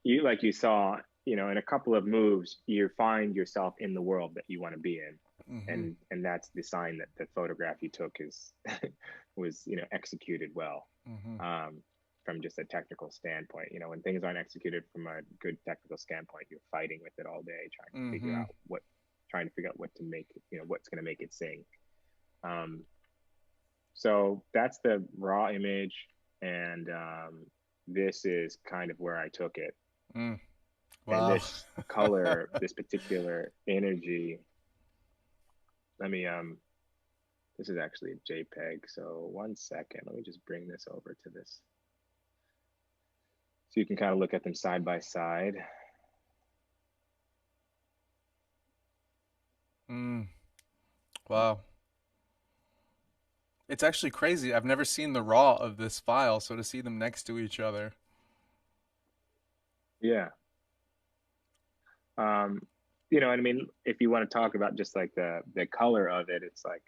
you saw. In a couple of moves, you find yourself in the world that you want to be in, Mm-hmm. and that's the sign that the photograph you took is was executed well. Mm-hmm. um, from just a technical standpoint. When things aren't executed from a good technical standpoint, you're fighting with it all day, Mm-hmm. trying to figure out what to make, what's going to make it sing. Um, so that's the raw image, and this is kind of where I took it. Mm. And Wow. this color, this particular energy. Let me This is actually a JPEG. So 1 second. Let me just bring this over to this, so you can kind of look at them side by side. Mm. Wow. It's actually crazy. I've never seen the raw of this file, so to see them next to each other. Yeah. um and I mean, if you want to talk about just like the color of it, it's like,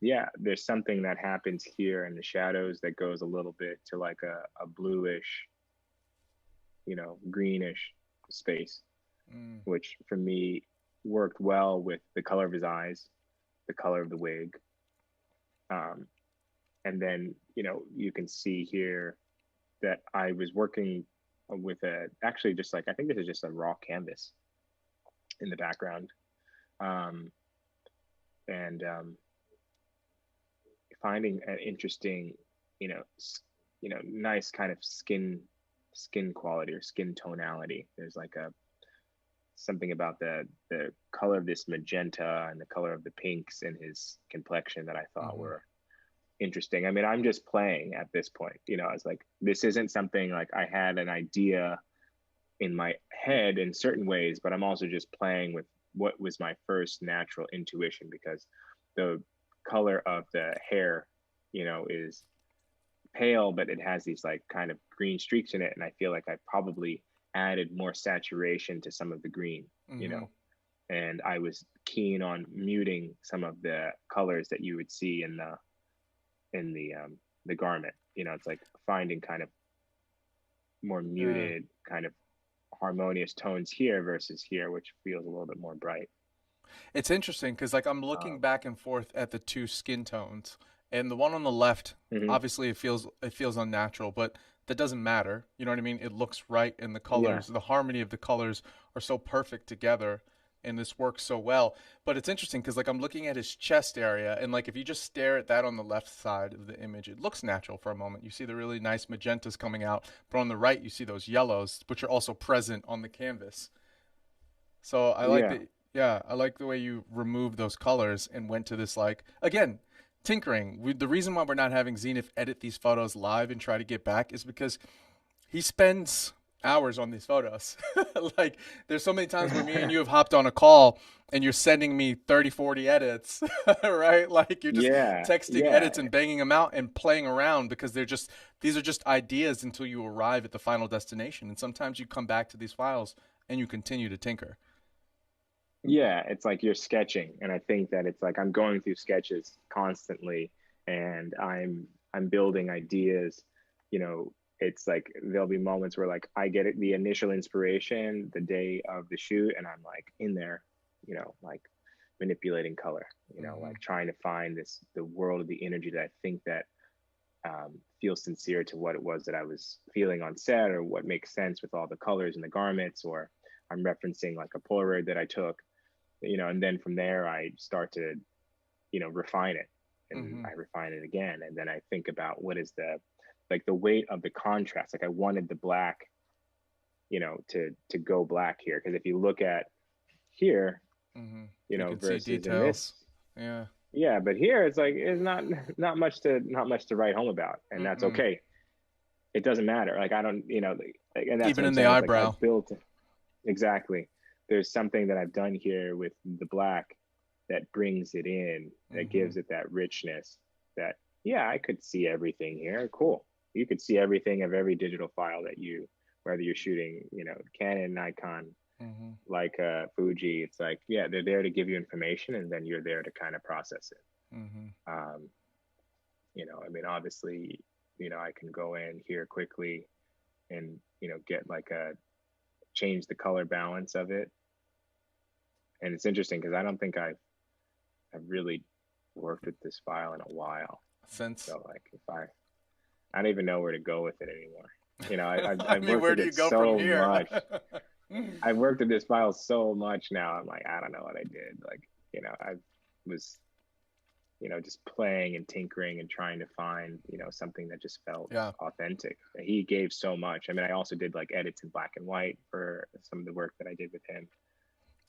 yeah, there's something that happens here in the shadows that goes a little bit to like a bluish, greenish space, Mm. which for me worked well with the color of his eyes, the color of the wig. um and then you can see here that I was working with a actually just like, I think this is just a raw canvas in the background. um and Finding an interesting, you know, nice kind of skin quality or skin tonality. There's like a something about the color of this magenta and the color of the pinks in his complexion that I thought Mm-hmm. were interesting. I mean, I'm just playing at this point. I was like, this isn't something like I had an idea in my head in certain ways, but I'm also just playing with what was my first natural intuition, because the color of the hair, is pale, but it has these like kind of green streaks in it. And I feel like I probably added more saturation to some of the green, Mm-hmm. and I was keen on muting some of the colors that you would see in the garment. It's like finding kind of more Yeah. muted, kind of harmonious tones here versus here, which feels a little bit more bright. It's interesting because like I'm looking Um, back and forth at the two skin tones, and the one on the left, mhm. obviously it feels unnatural, but that doesn't matter. You know what I mean? It looks right, and the Yeah, colors, the harmony of the colors are so perfect together, and this works so well. But it's interesting because like I'm looking at his chest area, and like if you just stare at that on the left side of the image, it looks natural for a moment. You see the really nice magentas coming out, but on the right you see those yellows, which are also present on the canvas. So I like yeah, the yeah, I like the way you removed those colors and went to this like again, tinkering. The reason why we're not having Zenith edit these photos live and try to get back is because he spends hours on these photos. Like there's so many times where me and you have hopped on a call and you're sending me 30, 40 edits, right? Like you're just yeah, texting yeah, edits and banging them out and playing around because these are just ideas until you arrive at the final destination. And sometimes you come back to these files and you continue to tinker. yeah. It's like you're sketching, and I think that it's like I'm going through sketches constantly, and I'm building ideas. You know, it's like there'll be moments where like I get the initial inspiration the day of the shoot, and I'm like in there, like manipulating color, Hmm. like trying to find the world of the energy that I think that feel sincere to what it was that I was feeling on set, or what makes sense with all the colors and the garments, or I'm referencing like a Polaroid that I took, and then from there I start to, refine it, and Hmm. I refine it again. And then I think about what is the weight of the contrast. Like I wanted the black, to go black here. Cause if you look at here, Hmm. You can see versus in this, details. Yeah. yeah, but here it's like it's not much to write home about, and that's Mm-mm. okay. It doesn't matter. Like I don't, like, and that's Even what I'm in the saying. It's like eyebrow. I've built exactly. There's something that I've done here with the black that brings it in, that Hmm. gives it that richness. That yeah, I could see everything here. Cool. You could see everything of every digital file that whether you're shooting, Canon, Nikon, Hmm. like Fuji. It's like yeah, they're there to give you information, and then you're there to kind of process it. Hmm. Um, I mean, obviously, I can go in here quickly and get like a change the color balance of it. And it's interesting because I don't think I've really worked with this file in a while. Since, So like if I don't even know where to go with it anymore. I I've mean, worked where with do you it go from so here? much. I've worked with this file so much now. I'm like, I don't know what I did. Like, I was, just playing and tinkering and trying to find, something that just felt Yeah. authentic. He gave so much. I mean, I also did like edits in black and white for some of the work that I did with him.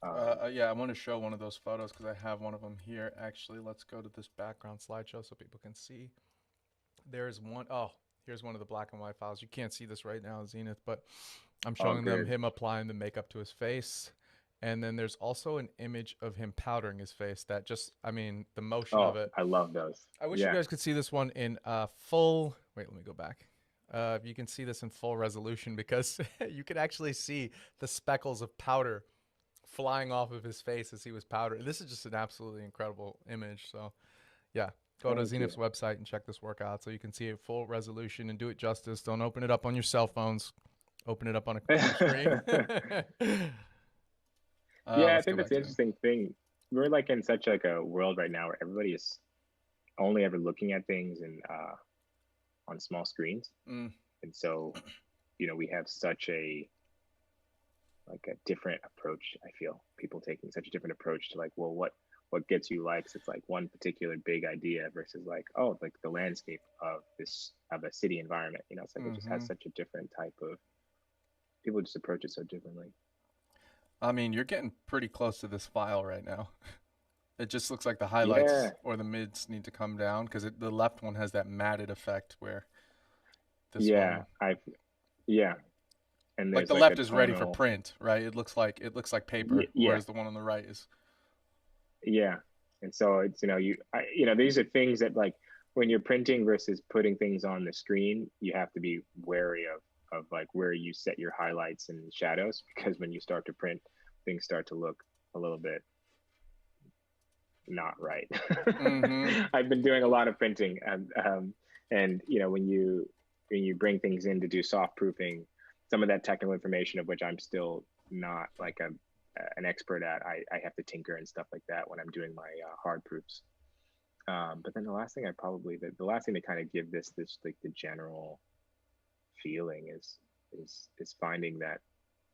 Yeah, I want to show one of those photos because I have one of them here. Actually, let's go to this background slideshow so people can see. There's one. Oh, here's one of the black and white files. You can't see this right now, Zenith, but I'm Oh, showing them good. him applying the makeup to his face. And then there's also an image of him powdering his face that just, I mean, the motion of Oh, it. I love those. I wish you Yeah. guys could see this one in full. Wait, let me go back. You can see this in full resolution because you could actually see the speckles of powder flying off of his face as he was powdering. This is just an absolutely incredible image. So, yeah, go to Thank you. Zenith's website and check this work out so you can see it full resolution and do it justice. Don't open it up on your cell phones. Open it up on a computer screen. Yeah, I Let's think go that's back the to him. interesting thing. We're like in such like a world right now where everybody is only ever looking at things and on small screens. Mm, And so, we have such a like a different approach. I feel people taking such a different approach to like, well, what gets you likes? It's like one particular big idea versus like, oh, like the landscape of a city environment. It's like it just has hmm. such a different type of people just approach it so differently. I mean, you're getting pretty close to this file right now. It just looks like the highlights Yeah, or the mids need to come down because the left one has that matted effect where this yeah, one, yeah, and like there's the like a left is ready for tonal, print, right? It looks like paper, yeah, whereas the one on the right is. yeah. And so it's these are things that like when you're printing versus putting things on the screen, you have to be wary of like where you set your highlights and shadows, because when you start to print, things start to look a little bit not right. Mm-hmm. I've been doing a lot of printing, and when you bring things in to do soft proofing, some of that technical information of which I'm still not like an expert at. I have to tinker and stuff like that when I'm doing my hard proofs. But then the last thing the last thing to kind of give this like the general feeling is finding that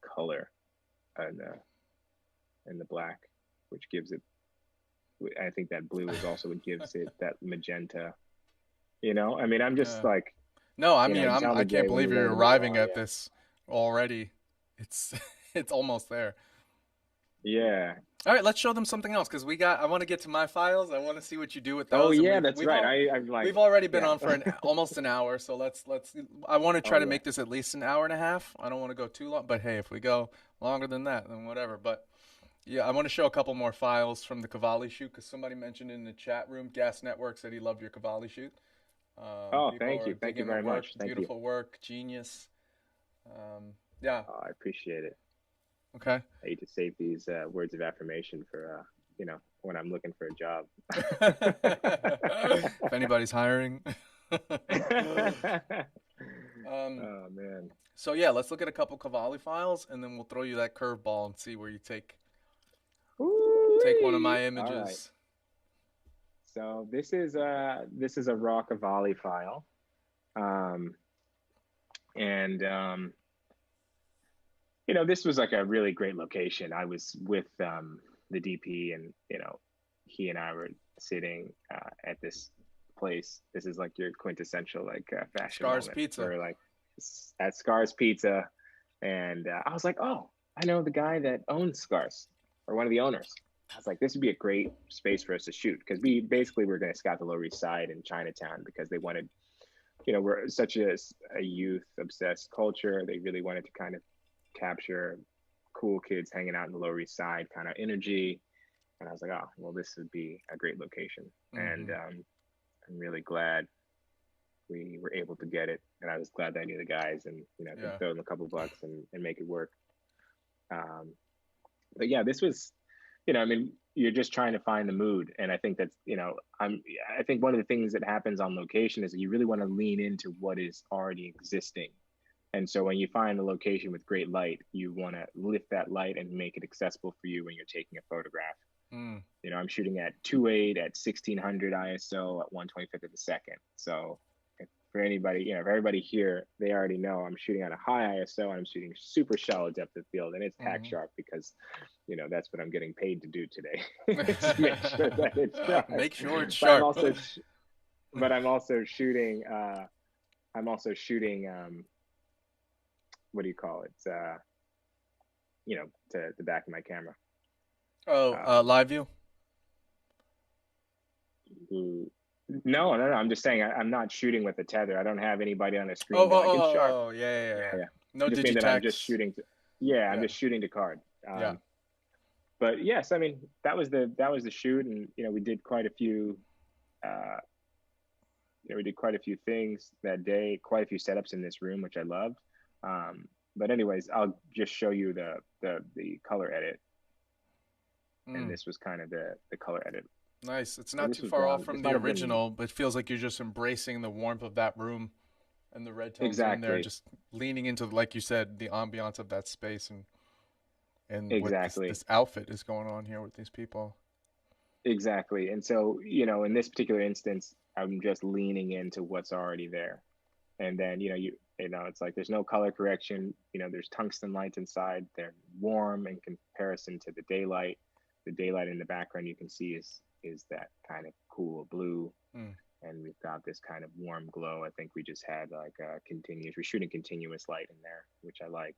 color in the black, which gives it. I think that blue is also what gives it that magenta. I mean, I'm just Yeah. like, No, I mean, you tell I me, can't Jay, when believe you're you're ready to move arriving on. at this already. It's it's almost there. Yeah. All right, let's show them something else because I want to get to my files. I want to see what you do with Oh those, and yeah, that's right. I'm like, we've already been yeah. on for almost an hour, so let's. I want to Oh try to yeah. make this at least an hour and a half. I don't want to go too long, but hey, if we go longer than that, then whatever. But yeah, I want to show a couple more files from the Cavalli shoot because somebody mentioned in the chat room, Gas Network said he loved your Cavalli shoot. Oh, People thank are you. Thank you digging the very work, much. Thank you. beautiful work, genius. Yeah. Oh, I appreciate it. Okay. I hate to save these words of affirmation for when I'm looking for a job. If anybody's hiring. um, Oh man. so yeah, let's look at a couple Cavalli files, and then we'll throw you that curveball and see where you take one of Woo-wee. my All right. images. So this is a raw Cavalli file, um, and this was like a really great location. I was with the DP, and he and I were sitting at this place. This is like your quintessential like fashion Scars moment. Pizza. We're like at Scars Pizza, and I was like, oh, I know the guy that owns Scars, or one of the owners. I was like, this would be a great space for us to shoot because we basically were going to scout the Lower East Side and Chinatown because they wanted, we're such a youth obsessed culture. They really wanted to kind of capture cool kids hanging out in the Lower East Side kind of energy. And I was like, oh, well, this would be a great location. And Mm-hmm. I'm really glad we were able to get it. And I was glad that I knew the guys and, could Yeah. throw them a couple bucks and make it work. But yeah, this was, I mean, you're just trying to find the mood. And I think that's, I think one of the things that happens on location is that you really want to lean into what is already existing. And so when you find a location with great light, you want to lift that light and make it accessible for you when you're taking a photograph. Mm. I'm shooting at 2.8 at 1600 ISO at 1/25 of a second. So for anybody, if everybody here, they already know I'm shooting at a high ISO and I'm shooting super shallow depth of field, and it's tack Mm-hmm. sharp because that's what I'm getting paid to do today. To make sure that it's sharp. Make sure it's But I'm sharp. also shooting what do you call it? To the back of my camera. Oh, live view. No. I'm just saying I'm not shooting with a tether. I don't have anybody on the screen Oh, be like, it's sharp. yeah. No I just mean that I'm just digitex. shooting. I'm Yeah. just shooting to card. Yeah. But yes, I mean that was the shoot, and we did quite a few. We did quite a few things that day, quite a few setups in this room, which I loved. But anyways, I'll just show you the color edit, and this was kind of the color edit. Nice. It's So not this too was far off from the might have been original, but it feels like you're just embracing the warmth of that room and the red tones are in there, exactly just leaning into, like you said, the ambiance of that space and what exactly this outfit is going on here with these people. exactly. And so in this particular instance, I'm just leaning into what's already there, and then it's like there's no color correction. There's tungsten lights inside. They're warm in comparison to the daylight. The daylight in the background you can see is that kind of cool blue. Mm. And we've got this kind of warm glow. I think we just had like we're shooting continuous light in there, which I like.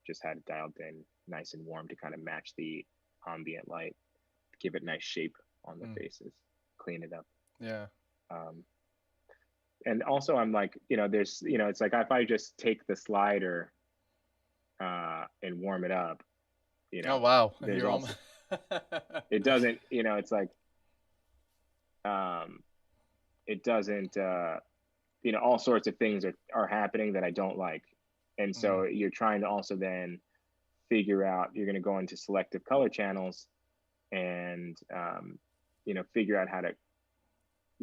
Just had it dialed in nice and warm to kind of match the ambient light, give it nice shape on the faces, clean it up. Yeah. And also I'm like, there's, it's like if I just take the slider and warm it up, Oh wow. there's You're also, almost... it doesn't, it's like, it doesn't, all sorts of things are happening that I don't like. And so you're trying to also then figure out, you're going to go into selective color channels and, figure out how to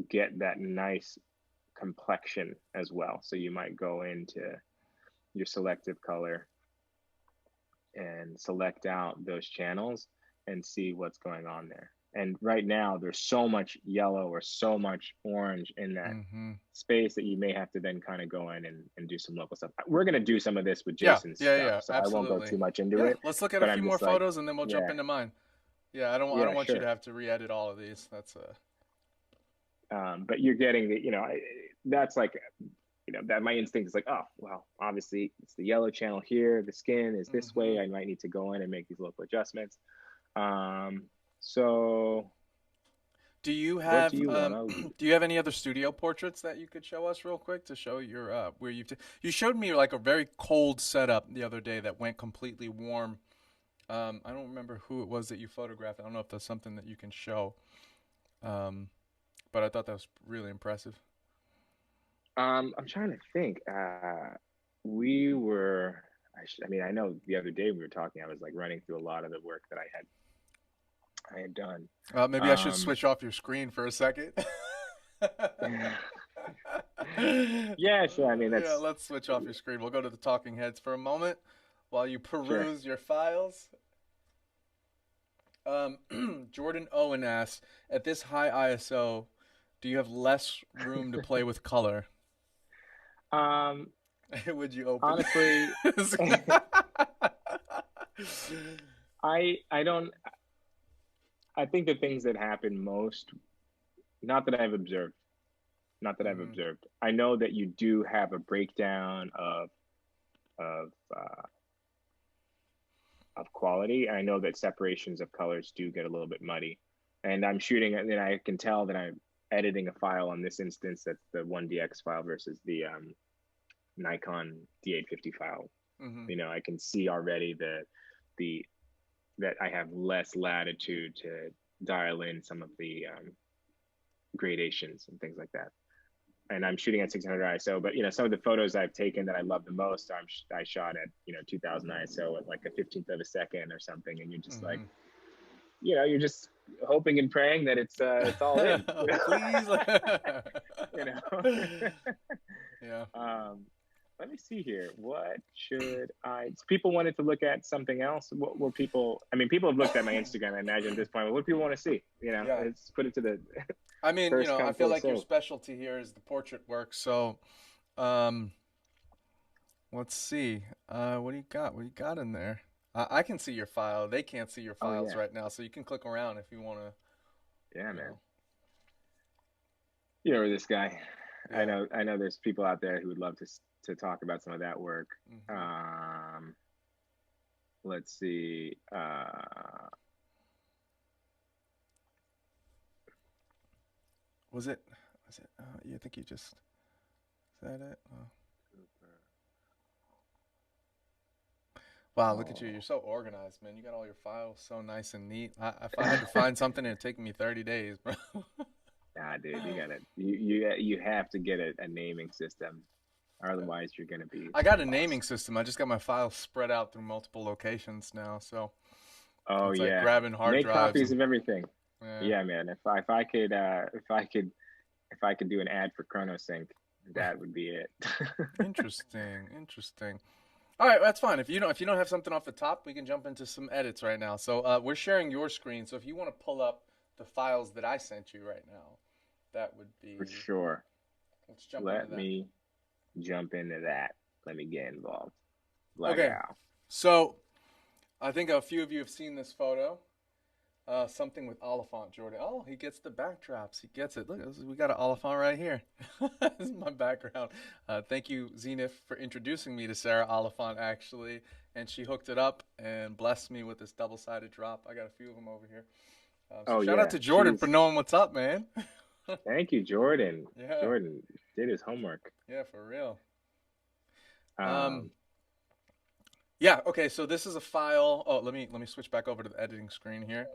get that nice complexion as well. So you might go into your selective color and select out those channels and see what's going on there. And right now, there's so much yellow or so much orange in that Mm-hmm. space that you may have to then kind of go in and do some local stuff. We're going to do some of this with Yeah, Jason's yeah, stuff, yeah, so I won't go absolutely. too much into Yeah, it. let's look at a But few I'm more just like, photos and then we'll jump yeah, into mine. Yeah, I don't yeah, want you to sure. have to re-edit all of these. That's But you're getting the, that's like, that my instinct is like, oh, well, obviously it's the yellow channel here. The skin is this mm-hmm. way. I might need to go in and make these local adjustments. So Do you what do have you want to do you have any other studio portraits that you could show us real quick to show your where you showed me like a very cold setup the other day that went completely warm. I don't remember who it was that you photographed. I don't know if that's something that you can show. Um, but I thought that was really impressive. I'm trying to think. We were, I mean, I know the other day we were talking, I was like running through a lot of the work that I had done. Maybe I should Um, switch off your screen for a second. yeah, sure. I mean, Yeah, that's let's switch off your screen. We'll go to the talking heads for a moment while you sure. peruse your files. Jordan Owen asks, at this high ISO, do you have less room to play with color? Um, Would you open Honestly, this? I don't. I think the things that happen most, not that I've observed, not that I've hmm observed. I know that you do have a breakdown of of quality. I know that separations of colors do get a little bit muddy, and I'm shooting, and I can tell that I'm editing a file on this instance. That's the 1DX file versus the Nikon D850 file. hmm I can see already the that I have less latitude to dial in some of the gradations and things like that. And I'm shooting at 600 ISO, but some of the photos I've taken that I love the most, I shot at 2000 ISO at like a 15th of a second or something, and you're just like, hmm you're just hoping and praying that it's all in. Please. You know. Yeah. Let me see here. What should I? People wanted to look at something else. What were people? I mean, people have looked at my Instagram, I imagine, at this point. What do people want to see? Yeah. Let's put it to the I mean, first I come, feel first like your serve. specialty here is the portrait work. So, um, let's see. What do you got? What do you got in there? I can see your file. They can't see your Oh files yeah, right now, so you can click around if you want to. yeah, You man. know. This guy. I Yeah. know. I know. There's people out there who would love to talk about some of that work. hmm Let's see. Was it? Was it? Yeah, I think you just. Is that it? Oh. Wow, look at you. You're Oh, so organized, man. You got all your files so nice and neat. If I had to find something, it'd take me 30 days, bro. nah, dude. You have to get a naming system, or Yeah. otherwise you're gonna be I got a naming lost. system. I just got my files spread out through multiple locations now. So Oh it's like yeah, grabbing hard make drives copies and of everything. yeah. Yeah, man. If I could do an ad for ChronoSync, that would be it. Interesting. Interesting. All right, that's fine. If you don't have something off the top, we can jump into some edits right now. So we're sharing your screen. So if you want to pull up the files that I sent you right now, that would For be. sure. Let's jump into Let that. me jump into that. Let me get involved. Okay. Legal. So I think a few of you have seen this photo. Something with Oliphant, Jordan. Oh, he gets the backdrops. He gets it. Look, we got an Oliphant right here. This is my background. Thank you, Zenith, for introducing me to Sarah Oliphant, actually. And she hooked it up and blessed me with this double-sided drop. I got a few of them over here. So Oh shout out yeah, to Jordan for she's. knowing what's up, man. Thank you, Jordan. Yeah, Jordan did his homework. yeah, for real. Um, Um, yeah, okay, so this is a file. Oh, let me switch back over to the editing screen here.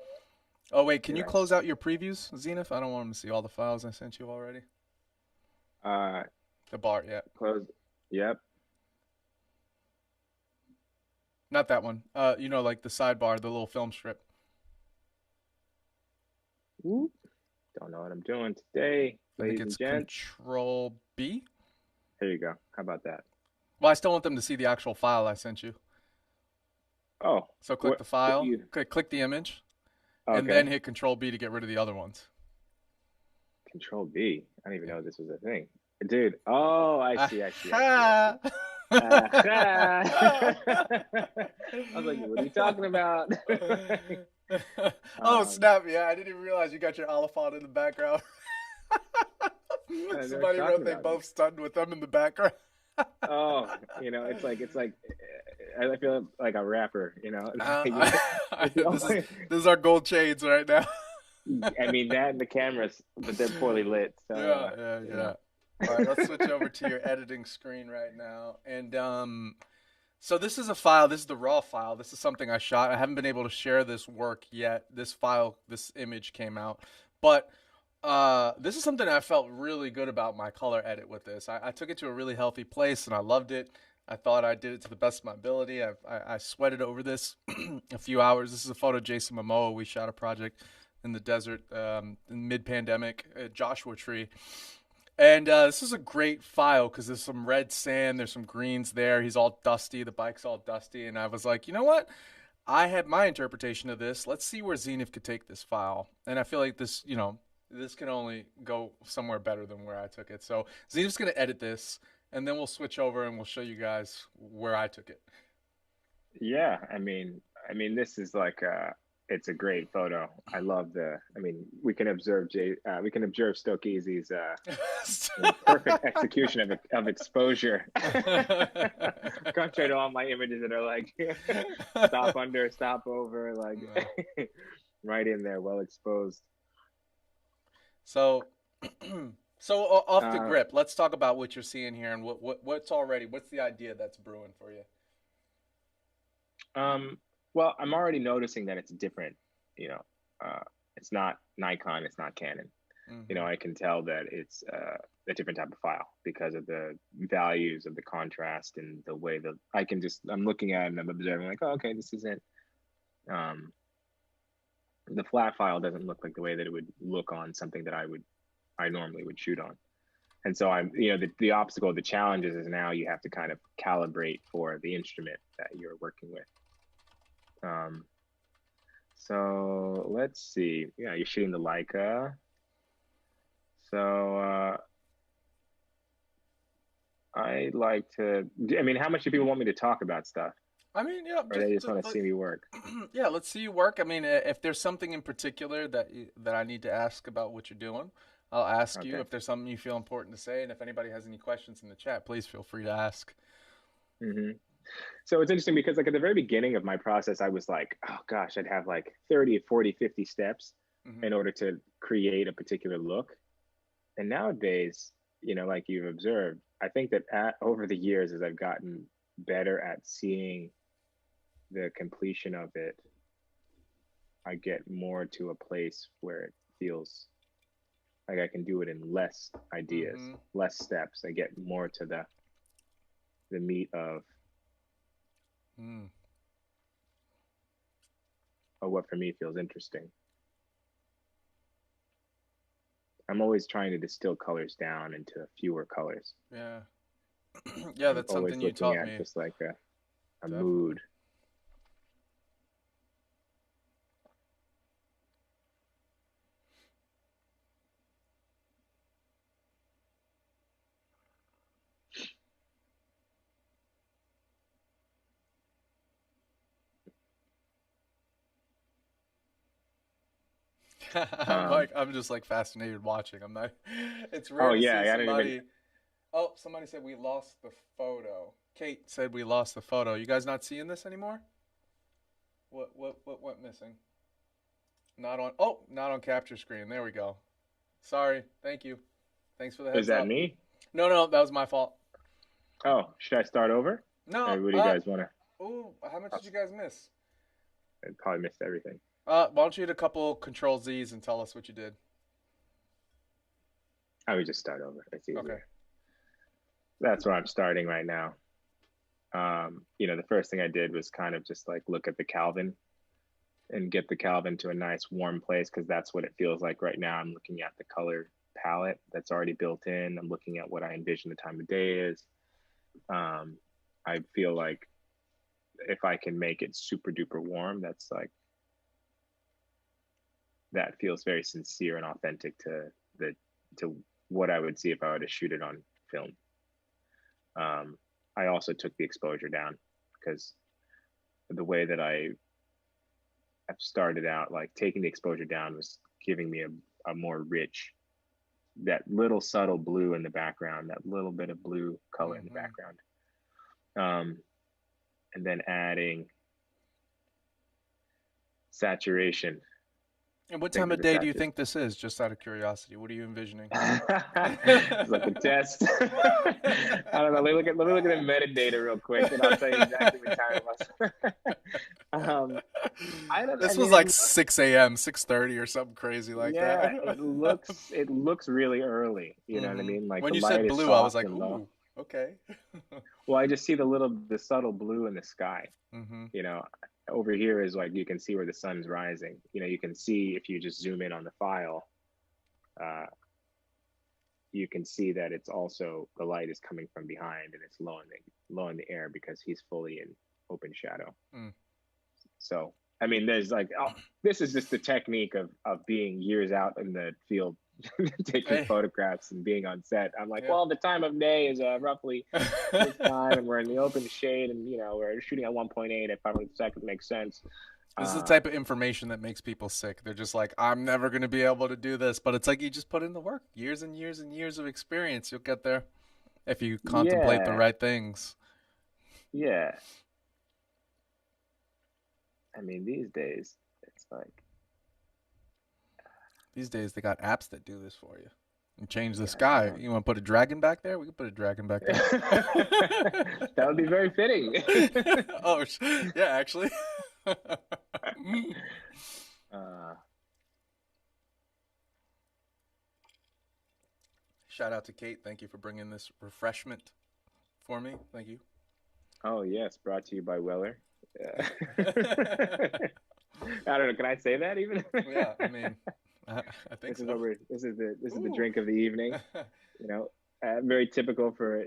Oh wait, can you're you right. close out your previews, Zenith? I don't want them to see all the files I sent you already. Uh, The bar, yeah. close. Yep. Not that one. Like the sidebar, the little film strip. Whoop. Don't know what I'm doing today, I think ladies and it's gents. Control B. Here you go. How about that? Well, I still want them to see the actual file I sent you. Oh, So click what the what do file, you? click the image, and then Okay, hit Control B to get rid of the other ones. Control B. I didn't even Yeah. know this was a thing, dude. Oh, I see, I see, I see, I see. Aha! I was like, what are you talking about? Oh um, snap! Yeah, I didn't even realize you got your Oliphant in the background. I know what Somebody you're talking wrote they about. both stunned with them in the background. Oh, it's like I feel like a rapper. Uh, It's the this is only. this is our gold shades right now. I mean that and the cameras, but they're poorly lit. So Yeah, yeah, you yeah. know. All right, let's switch over to your editing screen right now. And so this is a file. This is the raw file. This is something I shot. I haven't been able to share this work yet. This file, this image came out, but this is something I felt really good about my color edit with this. I took it to a really healthy place, and I loved it. I thought I did it to the best of my ability. I sweated over this a few hours. This is a photo of Jason Momoa. We shot a project in the desert in mid-pandemic at Joshua Tree. And this is a great file because there's some red sand, there's some greens there. He's all dusty, the bike's all dusty, and I was like, you know what? I had my interpretation of this. Let's see where Zenith could take this file. And I feel like this, this can only go somewhere better than where I took it. So Zenith's gonna edit this, and then we'll switch over and we'll show you guys where I took it. Yeah, I mean, this is like it's a great photo. I love the. I mean, we can observe Stokeasy's perfect execution of exposure. Contrary to all my images that are like stop under, stop over, like No. right in there, well exposed. So, so off the Uh, grip, let's talk about what you're seeing here and what's the idea that's brewing for you. um, well, I'm already noticing that it's different. You know, it's not Nikon, it's not Canon. Mm-hmm. I can tell that it's a different type of file because of the values of the contrast and the way that I'm looking at it and I'm observing like, oh, okay, this isn't um, the flat file doesn't look like the way that it would look on something that I normally would shoot on. And so the obstacle, the challenges is now you have to kind of calibrate for the instrument that you're working with. So let's see. Yeah, you're shooting the Leica. So I like to. I mean, how much do people want me to talk about stuff, I mean, yeah, or they just want to see me work? yeah, let's see you work. I mean, if there's something in particular that I need to ask about what you're doing, I'll ask you. Okay. If there's something you feel important to say, and if anybody has any questions in the chat, please feel free to ask. hmm So it's interesting because like at the very beginning of my process, I was like, oh gosh, I'd have like 30, 40, 50 steps Hmm. in order to create a particular look. And nowadays, like you've observed, I think that over the years, as I've gotten better at seeing the completion of it, I get more to a place where it feels like I can do it in less ideas, Hmm. less steps. I get more to the meat Mm. of what for me feels interesting. I'm always trying to distill colors down into fewer colors. Yeah, yeah, I'm that's something always you looking taught at me. just like a Definitely. mood. Um, I'm just like fascinated watching. I'm not. It's oh rare to yeah, see I don't even. somebody. Oh, somebody said we lost the photo. Kate said we lost the photo. You guys not seeing this anymore? What went missing? Not on. Oh, not on capture screen. There we go. Sorry. Thank you. Thanks for the Is heads that up. me? No, no, that was my fault. Oh, should I start over? No. Or what do you guys want to? Ooh, how much did you guys miss? I probably missed everything. Why don't you hit a couple Control Z's and tell us what you did? I would just start over. It's Okay. easier. That's where I'm starting right now. The first thing I did was kind of just like look at the Calvin and get the Calvin to a nice warm place because that's what it feels like right now. I'm looking at the color palette that's already built in. I'm looking at what I envision the time of day is. I feel like if I can make it super duper warm, that's like, that feels very sincere and authentic the to what I would see if I were to shoot it on film. I also took the exposure down because the way that I've started out, like taking the exposure down was giving me a more rich, that little subtle blue in the background, that little bit of blue color in the Mm-hmm. background. And then adding saturation. And what I think time that of the day do you saturation, think this is? Just out of curiosity, what are you envisioning? it's like a test. I don't know. Let me look at the metadata real quick, and I'll tell you exactly what time it was. I don't. I This was mean, it like looks. 6 a.m., 6:30 or something crazy like Yeah, that. it looks really early. You know what I Mm-hmm. mean? Like When the you light said is blue, I was soft like, and low. ooh, okay. Well, I just see the subtle blue in the sky. Mm-hmm. You know, over here is like you can see where the sun's rising. You know, you can see if you just zoom in on the file, uh, you can see that it's also, the light is coming from behind and it's low in the air because he's fully in open shadow. Mm. So I mean, there's like, oh, this is just the technique of being years out in the field, taking Hey, photographs and being on set. I'm like, yeah. well, the time of day is roughly this time, and we're in the open shade, and we're shooting at 1.8 if I per second makes sense. This is the Uh, type of information that makes people sick. They're just like, I'm never going to be able to do this. But it's like you just put in the work. Years and years and years of experience. You'll get there if you contemplate the yeah, right things. yeah. I mean, these days it's like, These days, they got apps that do this for you. And change the yeah, sky. You want to put a dragon back there? We can put a dragon back there. that would be very fitting. Oh, yeah, actually. uh, Shout out to Kate. Thank you for bringing this refreshment for me. Thank you. oh yes, brought to you by Weller. I don't know. Can I say that even? Yeah, I mean, I think This is so. what we're. This is the Ooh. drink of the evening. You know, very typical for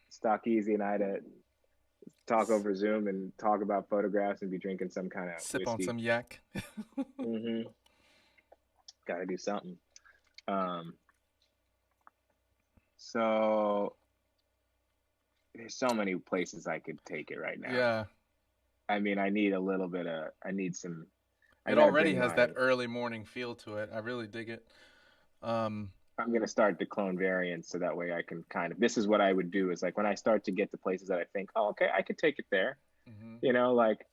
Stock Easy and I to talk over Zoom and talk about photographs and be drinking some kind of Sip on whiskey. some yak. Got to do something. Um, so there's so many places I could take it right now. Yeah. I mean, I need a little bit of. I need some. I It got to already bring has my. that early morning feel to it. I really dig it. Um, I'm gonna start to clone variants so that way I can kind of. This is what I would do is like when I start to get to places that I think, oh, okay, I could take it there. mhm. Like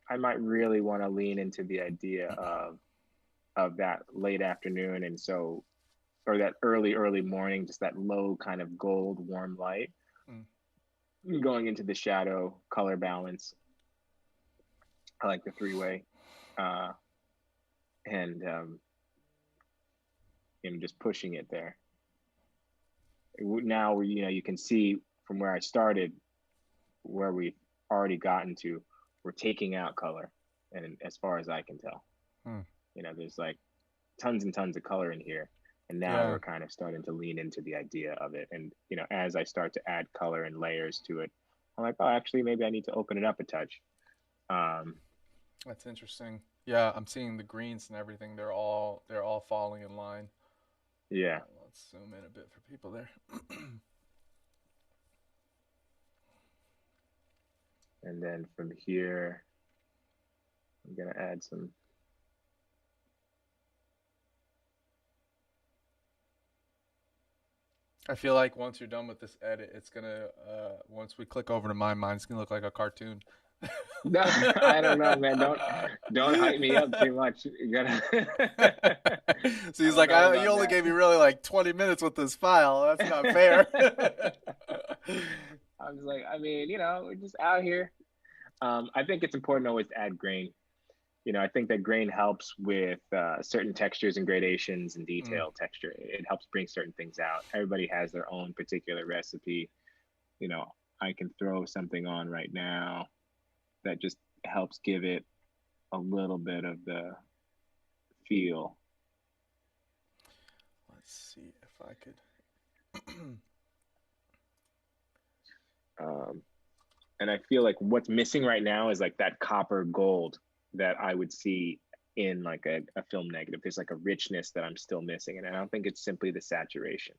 I might really want to lean into the idea of that late afternoon, and so, or that early morning, just that low kind of gold warm light Mm. going into the shadow color balance. I like the three-way, uh, and just pushing it there. Now you can see from where I started, where we've already gotten to, we're taking out color, and as far as I can tell, Mm. there's like tons and tons of color in here, and now Yeah, we're kind of starting to lean into the idea of it. And as I start to add color and layers to it, I'm like, oh, actually, maybe I need to open it up a touch. um that's interesting. Yeah, I'm seeing the greens and everything. They're all falling in line. yeah, Let's zoom in a bit for people there. and then from here I'm gonna add some. I feel like once you're done with this edit, it's gonna once we click over to my mind, it's gonna look like a cartoon. No, I don't know, man. Don't hype me up too much. You gotta. So I he's don't like, know you about only that. gave me really like 20 minutes with this file. That's not fair. I was like, I mean, we're just out here. I think it's important always to add grain. I think that grain helps with certain textures and gradations and Mm. detail texture. It helps bring certain things out. Everybody has their own particular recipe. You know, I can throw something on right now that just helps give it a little bit of the feel. Let's see if I could. Um, and I feel like what's missing right now is like that copper gold that I would see in like a film negative. There's like a richness that I'm still missing, and I don't think it's simply the saturation.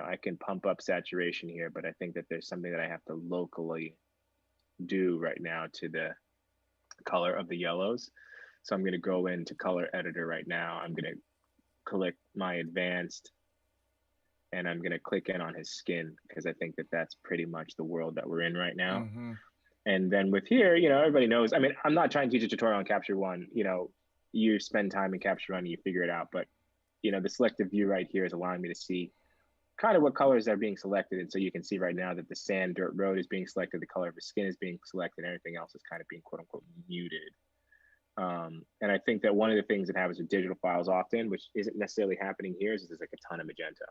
I can pump up saturation here, but I think that there's something that I have to locally do right now to the color of the yellows. So I'm going to go into color editor right now. I'm going to click my advanced, and I'm going to click in on his skin because I think that that's pretty much the world that we're in right now. Mm-hmm. And then with here, everybody knows. I mean, I'm not trying to teach a tutorial on Capture One. You spend time in Capture One and you figure it out. But the selective view right here is allowing me to see kind of what colors are being selected. And so you can see right now that the sand dirt road is being selected, the color of his skin is being selected, and everything else is kind of being quote unquote muted. And I think that one of the things that happens with digital files often, which isn't necessarily happening here, is there's like a ton of magenta.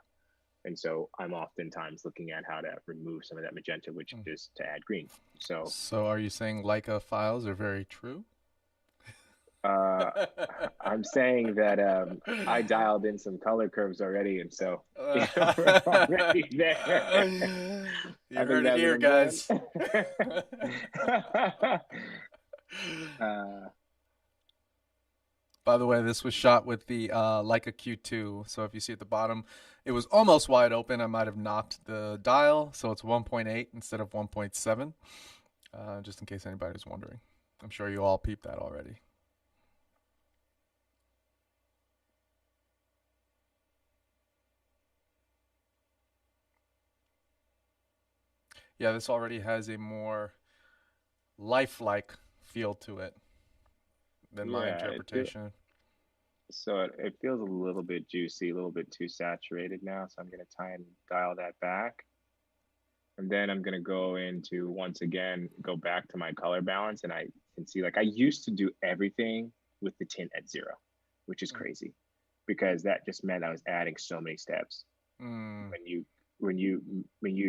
And so I'm oftentimes looking at how to remove some of that magenta, which is to add green. So are you saying Leica files are very true? Uh, I'm saying that I dialed in some color curves already, and so we're already there. You I think heard it that's what here, I'm doing. guys. uh, By the way, this was shot with the Leica Q2. So if you see at the bottom, it was almost wide open. I might have knocked the dial, so it's 1.8 instead of 1.7. Just in case anybody's wondering. I'm sure you all peeped that already. Yeah, this already has a more lifelike feel to it than my yeah, interpretation. it feels a little bit juicy, a little bit too saturated now. So I'm gonna try and dial that back. And then I'm gonna go into once again, go back to my color balance, and I can see like I used to do everything with the tint at 0, which is crazy because that just meant I was adding so many steps. Mm. When you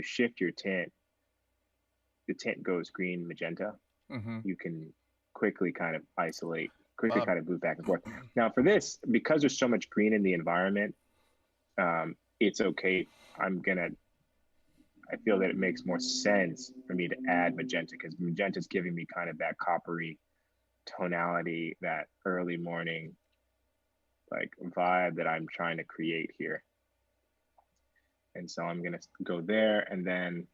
shift your tint, the tint goes green, magenta. Mm-hmm. You can quickly kind of isolate, quickly Bob. kind of move back and forth. Now for this, because there's so much green in the environment, it's okay. I feel that it makes more sense for me to add magenta because magenta is giving me kind of that coppery tonality, that early morning like vibe that I'm trying to create here. And so I'm gonna go there, and then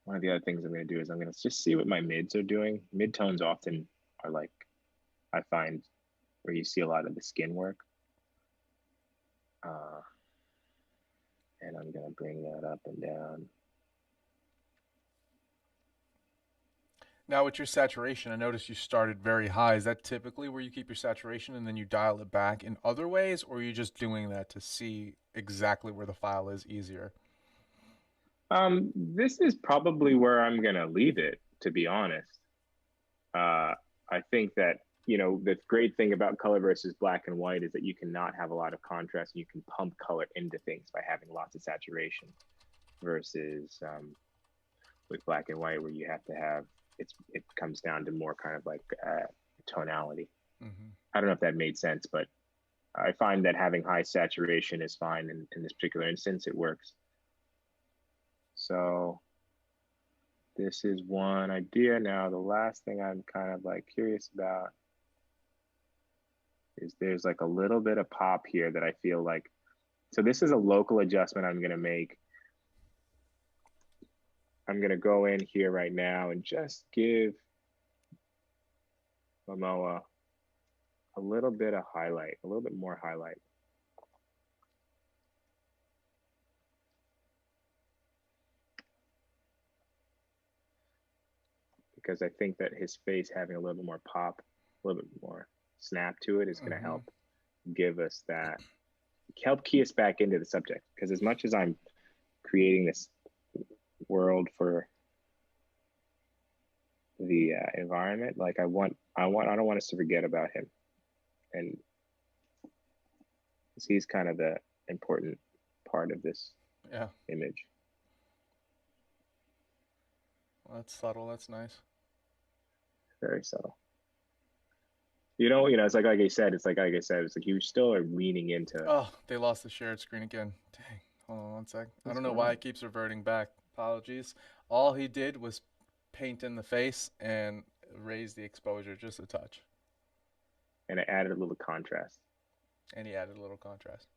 one of the other things I'm gonna do is I'm gonna just see what my mids are doing. Midtones often are like, I find, where you see a lot of the skin work. And I'm gonna bring that up and down. Now, with your saturation, I noticed you started very high. Is that typically where you keep your saturation and then you dial it back in other ways, or are you just doing that to see exactly where the file is easier? This is probably where I'm gonna leave it, to be honest. I think that the great thing about color versus black and white is that you cannot have a lot of contrast. And you can pump color into things by having lots of saturation, versus with black and white where you have to have it comes down to more kind of like tonality. Mm-hmm. I don't know if that made sense, but I find that having high saturation is fine in this particular instance. It works. So this is one idea. Now, the last thing I'm kind of like curious about is there's like a little bit of pop here that I feel like, so this is a local adjustment I'm going to make. I'm going to go in here right now and just give Momoa a little bit of highlight, a little bit more highlight. Because I think that his face having a little bit more pop, a little bit more snap to it is going to help give us that, help key us back into the subject. Because as much as I'm creating this world for the environment, like I don't want us to forget about him, and he's kind of the important part of this image. Well, that's subtle. That's nice. Very subtle. It's like I said, it's like you still are leaning into. Oh, they lost the shared screen again. Dang. Hold on one sec. I don't know why it keeps reverting back. Apologies. All he did was paint in the face and raise the exposure just a touch. And I added a little contrast. And he added a little contrast.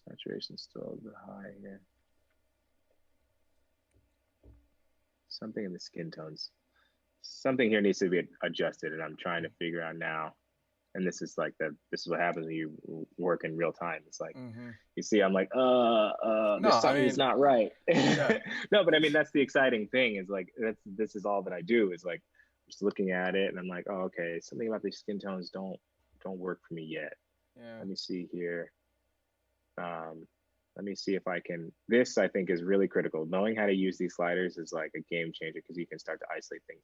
Saturation still a bit high here. Something in the skin tones. Something here needs to be adjusted, and I'm trying to figure out now. And this is what happens when you work in real time. It's like you see, I'm like, No, there's I something that's mean, not right. yeah. No, but I mean that's the exciting thing, is like this is all that I do, is like just looking at it and I'm like, oh, okay, something about these skin tones don't work for me yet. Yeah. Let me see here. Let me see if I can. This I think is really critical. Knowing how to use these sliders is like a game changer, because you can start to isolate things.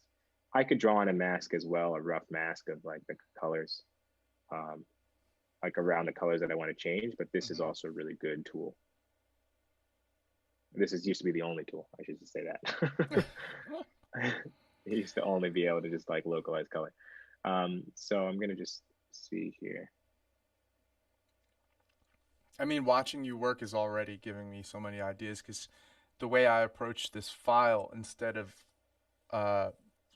I could draw on a mask as well, a rough mask of like the colors, um, like around the colors that I want to change. But this is also a really good tool. This is used to be the only tool. I should just say that. It used to only be able to just like localize color. So I'm gonna just see here. I mean, watching you work is already giving me so many ideas because the way I approach this file, instead of uh,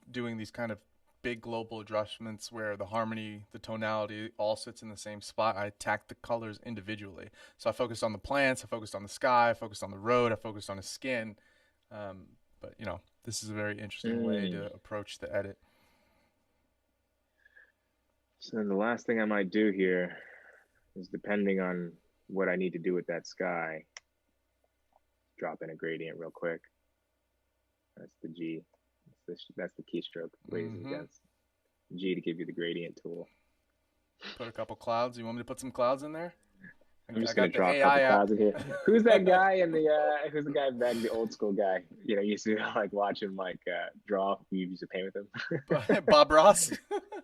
doing these kind of big global adjustments where the harmony, the tonality all sits in the same spot, I attack the colors individually. So I focused on the plants, I focused on the sky, I focused on the road, I focused on his skin. But you know, this is a very interesting way to approach the edit. So then the last thing I might do here is, depending on what I need to do with that sky, drop in a gradient real quick. That's the G. That's the keystroke, ladies and gents. G to give you the gradient tool. Put a couple clouds. You want me to put some clouds in there? I'm just gonna draw a couple clouds in here. Who's that guy in the? Who's the guy back, the old school guy? You know, you used to like watch him like draw. You used to paint with him. Bob Ross.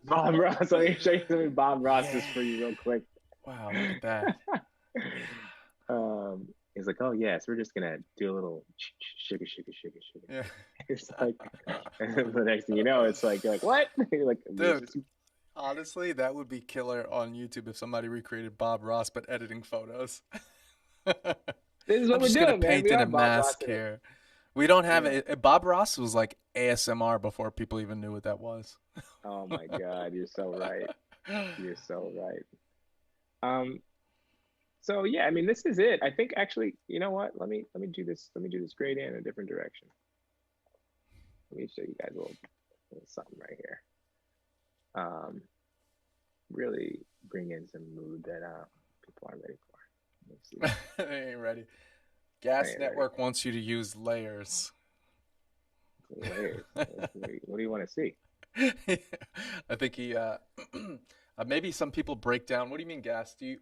Bob Ross. Let me show you something Bob Ross is for you real quick. Wow, look at that. He's like, oh yes, we're just gonna do a little sugar. Yeah. It's like, and the next thing you know, it's like, you're like, what? You're like, dude. Honestly, that would be killer on YouTube if somebody recreated Bob Ross but editing photos. This is what we're doing, man. Paint in a mask here. We don't have it. Bob Ross was like ASMR before people even knew what that was. Oh my God, you're so right. You're so right. So yeah, I mean, this is it. I think actually, you know what? Let me do this. Let me do this gradient in a different direction. Let me show you guys a little something right here. Really bring in some mood that people aren't ready for. They ain't ready. Gas Network wants you to use layers. Layers. What do you want to see? I think he maybe some people break down. What do you mean, Gas? Do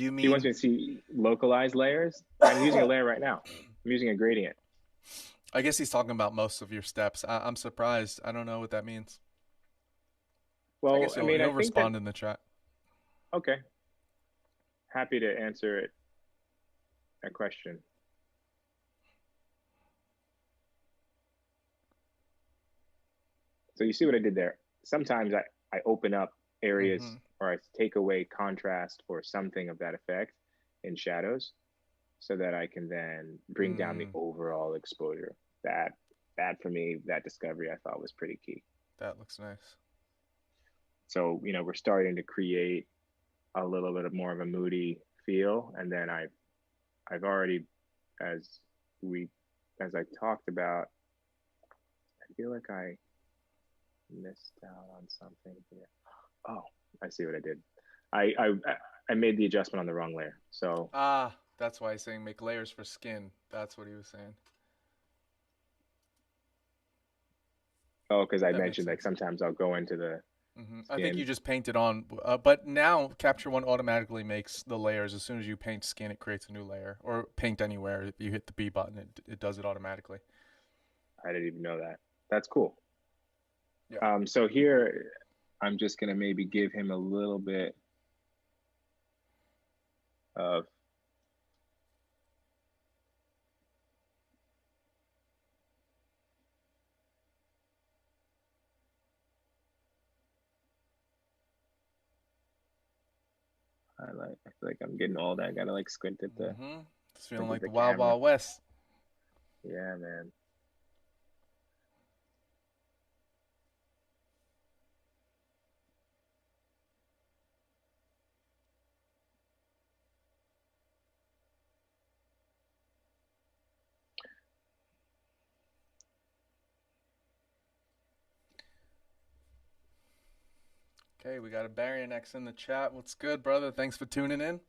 you mean he wants me to see localized layers? I'm using a layer right now. I'm using a gradient. I guess he's talking about most of your steps. I'm surprised. I don't know what that means. Well, I guess he'll respond in the chat. Okay. Happy to answer a question. So you see what I did there? Sometimes I open up areas or I take away contrast or something of that effect in shadows so that I can then bring down the overall exposure. That for me, that discovery I thought was pretty key. That looks nice. So, you know, we're starting to create a little bit of more of a moody feel. And then I've already, as I talked about, I feel like I missed out on something here. Oh, I see what I did. I made the adjustment on the wrong layer. So that's why he's saying make layers for skin. That's what he was saying. Oh, because I mentioned like sometimes I'll go into the I think you just paint it on, but now Capture One automatically makes the layers. As soon as you paint skin, it creates a new layer. Or paint anywhere, if you hit the B button, it does it automatically. I didn't even know that. That's cool. Yeah. So here, I'm just gonna maybe give him a little bit of highlight. I feel like I'm getting old. I gotta like It's feeling squint at like the the Wild camera. Wild West. Yeah, man. Okay, we got a Barionex in the chat. What's good, brother? Thanks for tuning in.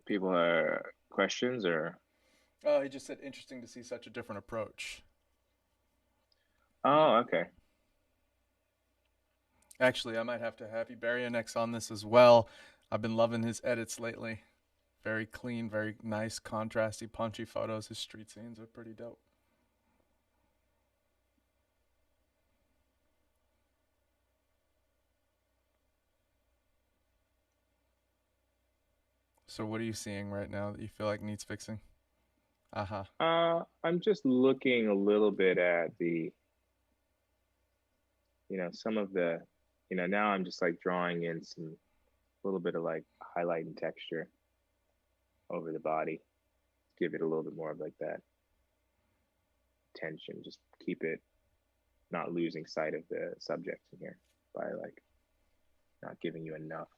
People are questions or Oh, he just said interesting to see such a different approach. oh, okay. Actually, I might have to have you Barionex on this as well. I've been loving his edits lately. Very clean, very nice, contrasty, punchy photos. His street scenes are pretty dope. So what are you seeing right now that you feel like needs fixing? Aha. I'm just looking a little bit at the, some of the, now I'm just like drawing in some little bit of like highlight and texture over the body. Give it a little bit more of like that tension. Just keep it not losing sight of the subject in here by like not giving you enough.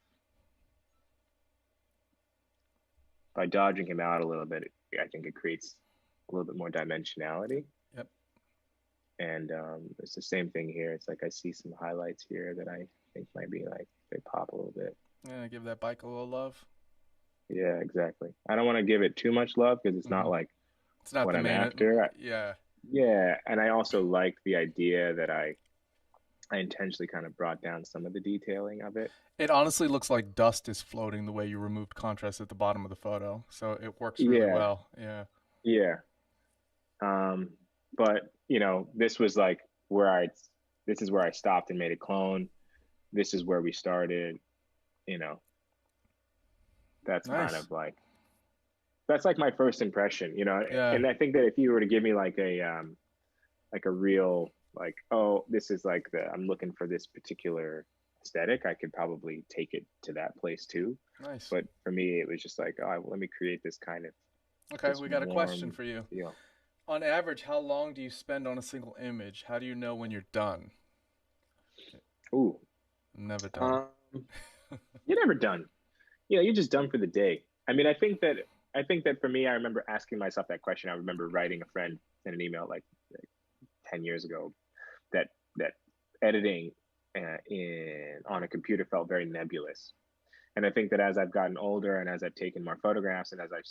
By dodging him out a little bit, I think it creates a little bit more dimensionality. Yep. And it's the same thing here. It's like I see some highlights here that I think might be like they pop a little bit. Yeah, give that bike a little love. Yeah, exactly. I don't want to give it too much love because it's not like it's not what the I'm main. after. Yeah. Yeah, and I also like the idea that I intentionally kind of brought down some of the detailing of it. It honestly looks like dust is floating the way you removed contrast at the bottom of the photo. So it works really Yeah, well. Yeah. yeah. But this was like this is where I stopped and made a clone. This is where we started. You know, that's kind Nice. of like that's like my first impression. Yeah. And I think that if you were to give me like a real like, oh, this is like I'm looking for this particular aesthetic, I could probably take it to that place too. Nice. But for me, it was just like, oh, let me create this kind of Okay, this we got a question warm for you. feel. On average, how long do you spend on a single image? How do you know when you're done? Ooh, Never done. um, you're never done. You're just done for the day. I mean, I think that for me, I remember asking myself that question. I remember writing a friend in an email like 10 years ago that editing on a computer felt very nebulous. And I think that as I've gotten older and as I've taken more photographs and as I've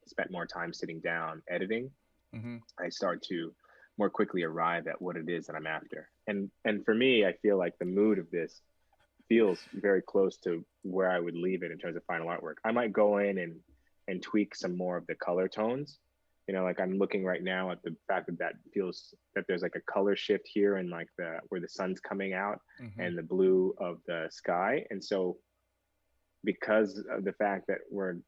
spent more time sitting down editing, Mm-hmm. I start to more quickly arrive at what it is that I'm after. And for me, I feel like the mood of this feels very close to where I would leave it in terms of final artwork. I might go in and tweak some more of the color tones. Like I'm looking right now at the fact that feels that there's like a color shift here and like where the sun's coming out Mm-hmm. and the blue of the sky. And so because of the fact that we're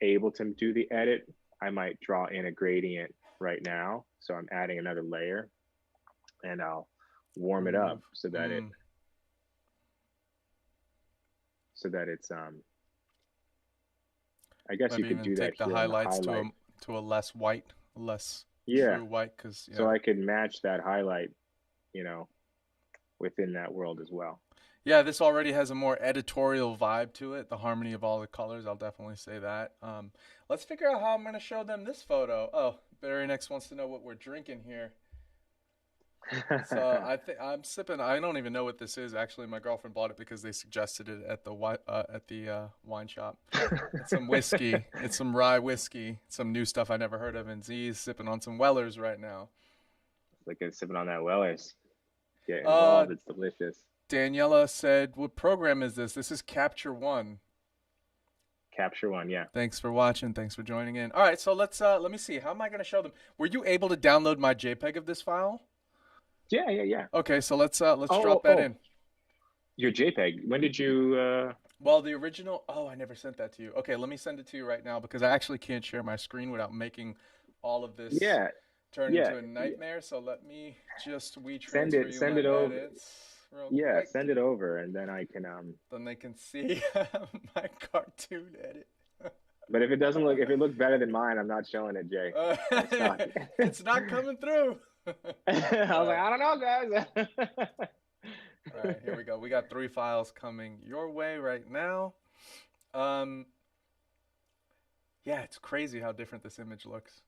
able to do the edit, I might draw in a gradient right now. So I'm adding another layer and I'll warm it up Remove. so that it's I guess you Maybe could even do that take the here on the highlights highlight. to a less white, less Yeah. true white, because So I could match that highlight, within that world as well. yeah, this already has a more editorial vibe to it. The harmony of all the colors, I'll definitely say that. Let's figure out how I'm going to show them this photo. Oh, Barry next wants to know what we're drinking here. So I think I'm sipping. I don't even know what this is. Actually, my girlfriend bought it because they suggested it at the wine shop. It's some whiskey. It's some rye whiskey. Some new stuff I never heard of. And Z's sipping on some Wellers right now. Like sipping on that Wellers. Get Uh, involved. It's delicious. Daniela said, "What program is this? This is Capture One." Capture One, yeah. Thanks for watching. Thanks for joining in. All right, so let me see. How am I going to show them? Were you able to download my JPEG of this file? Yeah. Okay, so let's drop that in. Your JPEG. When did you? Well, the original. Oh, I never sent that to you. Okay, let me send it to you right now because I actually can't share my screen without making all of this turn into a nightmare. So let me just Send it over. real Yeah, quick. send it over, and then I can Then they can see my cartoon edit. But if it looked better than mine, I'm not showing it, Jay. Uh, It's not. it's not coming through. I All was like, right. I don't know, guys. All right, here we go. We got 3 files coming your way right now. Um, yeah, it's crazy how different this image looks.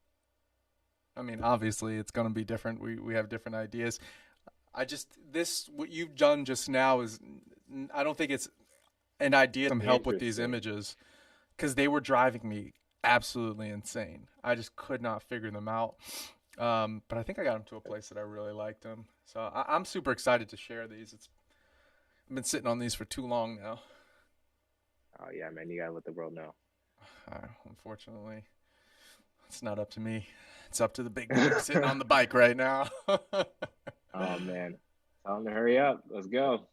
I mean, obviously, it's going to be different. We have different ideas. I just this what you've done just now is I don't think it's an idea. Some help with these Interesting. images because they were driving me absolutely insane. I just could not figure them out. But I think I got them to a place that I really liked them. So I'm super excited to share these. I've been sitting on these for too long now. Oh yeah, man, you gotta let the world know. Unfortunately, it's not up to me. It's up to the big dog sitting on the bike right now. Oh man, tell them to hurry up. Let's go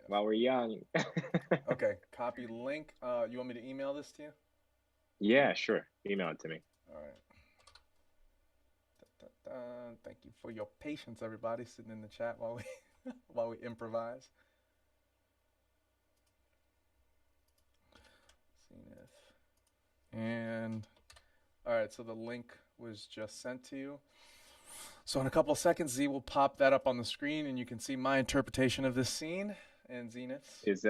while we're young. Okay, copy link. You want me to email this to you? Yeah, sure. Email it to me. All right. Thank you for your patience, everybody, sitting in the chat while we while we improvise. Zenith. And all right, so the link was just sent to you. So in a couple of seconds, Z will pop that up on the screen, and you can see my interpretation of this scene and Zenith's.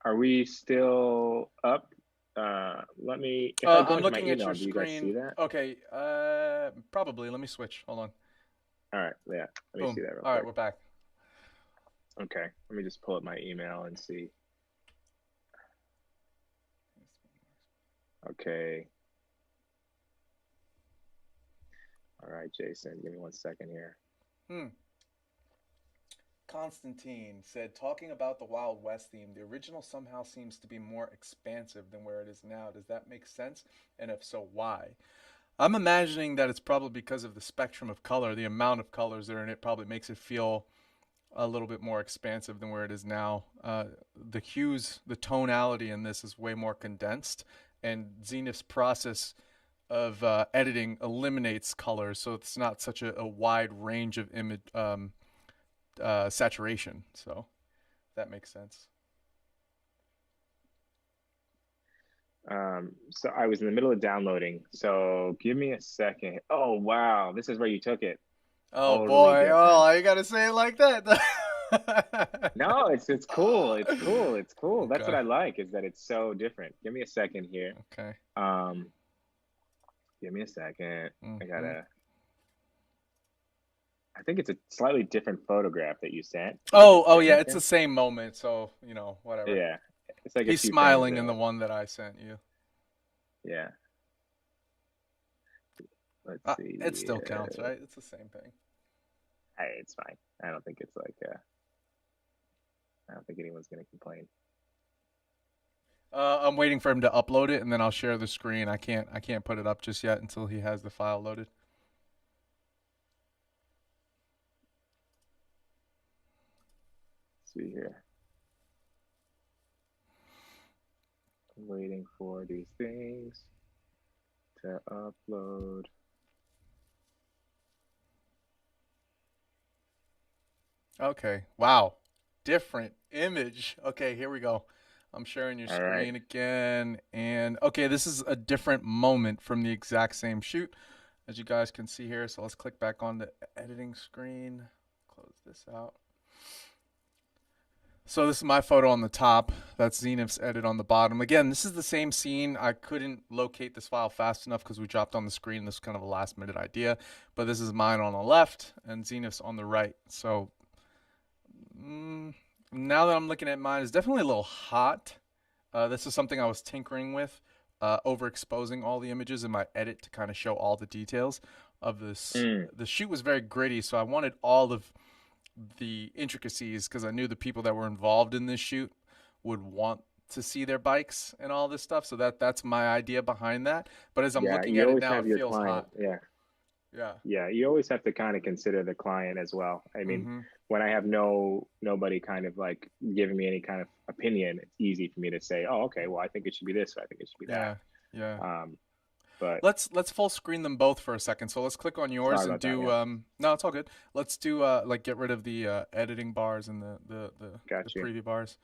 Are we still up? Let me. If I go I'm into my looking at email, your do you guys see screen. that? Okay, probably. Let me switch. Hold on. All right. Yeah. Let me see Boom. that real All right, quick. we're back. Okay. Let me just pull up my email and see. Okay. All right, Jason. Give me 1 second here. Hmm. Constantine said, talking about the Wild West theme, the original somehow seems to be more expansive than where it is now. Does that make sense? And if so, why? I'm imagining that it's probably because of the spectrum of color, the amount of colors that are in it probably makes it feel a little bit more expansive than where it is now. The hues, the tonality in this is way more condensed, and Zenith's process of editing eliminates colors, so it's not such a wide range of image saturation. So that makes sense. So I was in the middle of downloading. So give me a second. Oh wow, this is where you took it. Oh Totally boy! different. Oh, you gotta say it like that. No, it's cool. It's cool. It's cool. That's what Okay. I like is that it's so different. Give me a second here. Okay. Um, give me a second. I Mm-hmm. gotta. I think it's a slightly different photograph that you sent, which I Oh yeah, think. it's the same moment, so whatever. Yeah, it's like a He's few frames smiling in the out. one that I sent you. Yeah. Let's It see. still counts, right? It's the same thing. Hey, it's fine. I don't think it's like. I don't think anyone's gonna complain. I'm waiting for him to upload it, and then I'll share the screen. I can't put it up just yet until he has the file loaded. Let's see here. I'm waiting for these things to upload. Okay. Wow. Different image. Okay, here we go. I'm sharing your All right. screen again. And okay, this is a different moment from the exact same shoot, as you guys can see here. So let's click back on the editing screen. Close this out. So this is my photo on the top. That's Zenith's edit on the bottom. Again, this is the same scene. I couldn't locate this file fast enough because we dropped on the screen. This is kind of a last minute idea. But this is mine on the left and Zenith's on the right. So now that I'm looking at mine, it's definitely a little hot. This is something I was tinkering with, overexposing all the images in my edit to kind of show all the details of this. Mm, The shoot was very gritty, so I wanted all of the intricacies because I knew the people that were involved in this shoot would want to see their bikes and all this stuff. So that's my idea behind that. But as I'm yeah, looking you at it always now, have it your feels client. hot. Yeah. Yeah. Yeah, you always have to kind of consider the client as well. I mean, Mm-hmm. when I have nobody kind of like giving me any kind of opinion, it's easy for me to say, "Oh, okay, well, I think it should be this, or I think it should be that." Yeah. Yeah. but Let's full screen them both for a second. So let's click on yours sorry and about that. do Yeah, no, it's all good. Let's do like get rid of the editing bars and the got you. preview bars.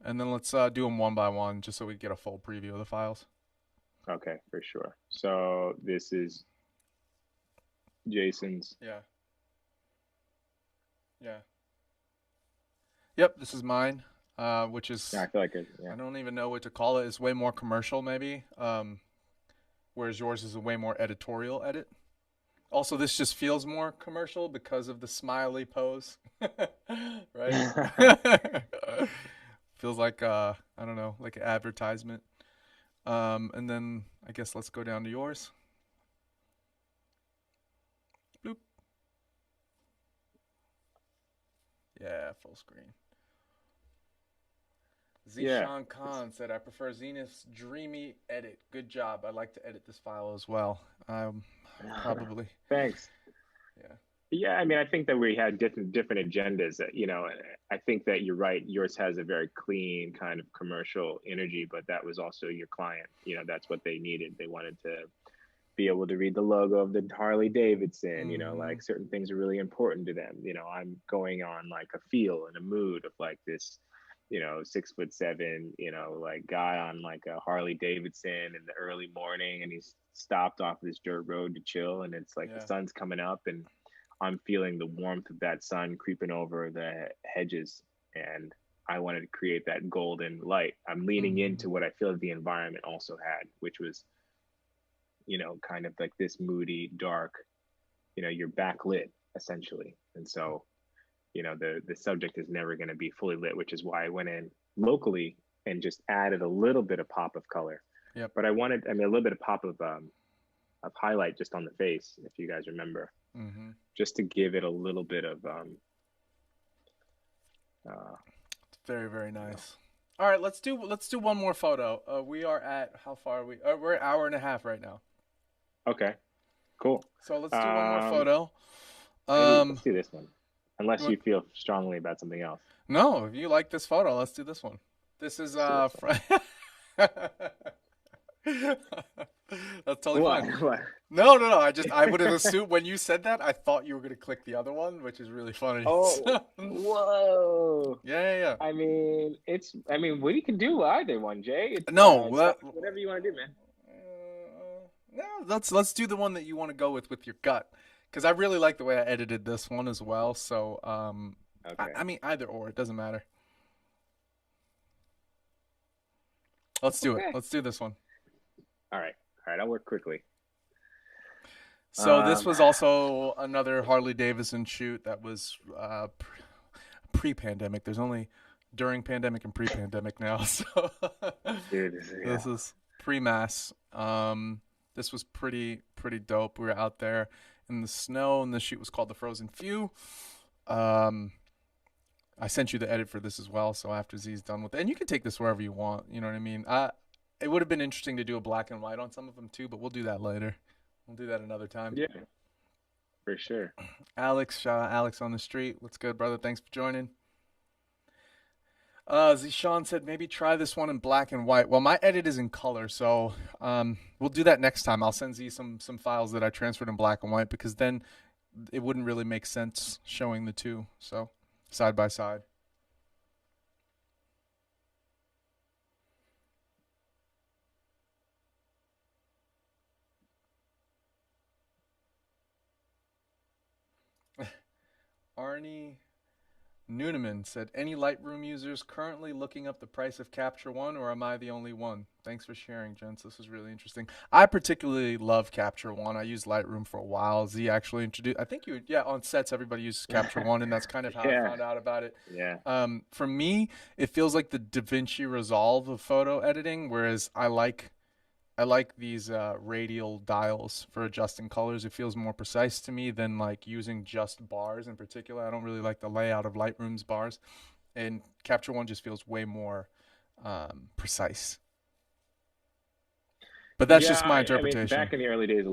And then let's do them one by one just so we get a full preview of the files. Okay, for sure. So this is Jason's. Yeah. Yeah. Yep, this is mine, which Yeah, is I feel like it. Yeah. I don't even know what to call it. It's way more commercial maybe. Whereas yours is a way more editorial edit. Also, this just feels more commercial because of the smiley pose, right? Feels like I don't know, like an advertisement. And then I guess let's go down to yours. Bloop. Yeah, full screen. Yeah. Zishan Khan said, "I prefer Zenith's dreamy edit. Good job. I'd like to edit this file as well. Probably. Thanks. Yeah. Yeah, I mean, I think that we had different agendas. That, I think that you're right. Yours has a very clean kind of commercial energy, but that was also your client. That's what they needed. They wanted to be able to read the logo of the Harley Davidson. Mm-hmm. Like certain things are really important to them. I'm going on like a feel and a mood of like this, 6'7", like guy on like a Harley Davidson in the early morning, and he's stopped off this dirt road to chill, and it's like the Yeah. sun's coming up, and I'm feeling the warmth of that sun creeping over the hedges, and I wanted to create that golden light. I'm leaning Mm-hmm. into what I feel the environment also had, which was, kind of like this moody, dark, you're backlit essentially. And so, the subject is never going to be fully lit, which is why I went in locally and just added a little bit of pop of color. Yep. But I mean, a little bit of pop of highlight just on the face, if you guys remember, Mm-hmm. just to give it a little bit of Very, very you know. nice. All right, let's do one more photo. We are at how far are we? We're an hour and a half right now. Okay, cool. So let's do one more photo. Maybe Um, let's do this one, you unless want, you feel strongly about something else. no, if you like this photo, let's do this one. This is Let's do this one. That's totally What? fine. What? No, no, no. I would have assumed when you said that, I thought you were gonna click the other one, which is really funny. Oh, So, whoa. yeah, yeah, I mean, we can do either one, Jay. yeah. It's No, whatever you want to do, man. no. Let's do the one that you want to go with your gut, because I really like the way I edited this one as well. So, Okay. I mean either or, it doesn't matter. Let's do it. Okay. Let's do this one. All right. All right. I'll work quickly. So this Um, was also another Harley Davidson shoot that was pre-pandemic. There's only during pandemic and pre-pandemic now. So dude, yeah. this is pre-mass. This was pretty dope. We were out there in the snow, and the shoot was called The Frozen Few. Um, I sent you the edit for this as well. So after Z's done with it, and you can take this wherever you want. You know what I mean? It would have been interesting to do a black and white on some of them too, but we'll do that later. We'll do that another time. Yeah, for sure. Alex on the street. What's good, brother? Thanks for joining. Zishan said maybe try this one in black and white. Well, my edit is in color, so we'll do that next time. I'll send Z some files that I transferred in black and white because then it wouldn't really make sense showing the two. So side by side. Arnie Nooneman said, any Lightroom users currently looking up the price of Capture One, or am I the only one? Thanks for sharing, gents. This is really interesting. I particularly love Capture One. I used Lightroom for a while. Z actually introduced, I think yeah, on sets, everybody uses Capture One, and that's kind of how I Yeah, found out about it. yeah. For me, it feels like the DaVinci Resolve of photo editing, whereas I like these radial dials for adjusting colors. It feels more precise to me than like using just bars in particular. I don't really like the layout of Lightroom's bars, and Capture One just feels way more precise. But that's Yeah, just my I mean, interpretation. back in the early days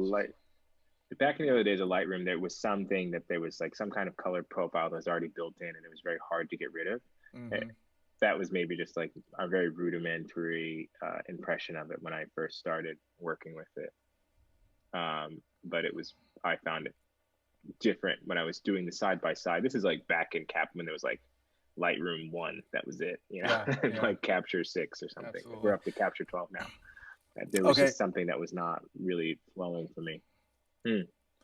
of Lightroom, there was something that there was like some kind of color profile that was already built in, and it was very hard to get rid of. Eh, Hmm. That was maybe just like a very rudimentary impression of it when I first started working with it. But I found it different when I was doing the side by side. This is like back in Cap when there was like Lightroom 1. That was it, Yeah, yeah, like Capture 6 or something. Like absolutely. we're up to Capture 12 now. There was Okay. just something that was not really flowing for me.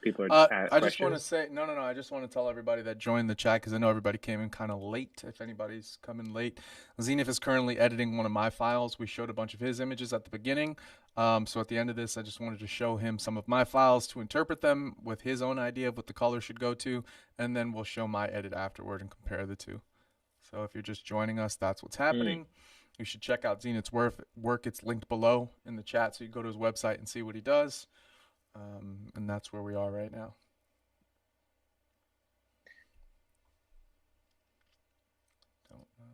People are I just want to questions. say no. I just want to tell everybody that joined the chat because I know everybody came in kind of late. If anybody's coming late, Zenith is currently editing one of my files. We showed a bunch of his images at the beginning. So at the end of this, I just wanted to show him some of my files to interpret them with his own idea of what the color should go to, and then we'll show my edit afterward and compare the two. So if you're just joining us, that's what's happening. You should check out Zenith's work. It's linked below in the chat, so you can go to his website and see what he does. And that's where we are right now. Don't know.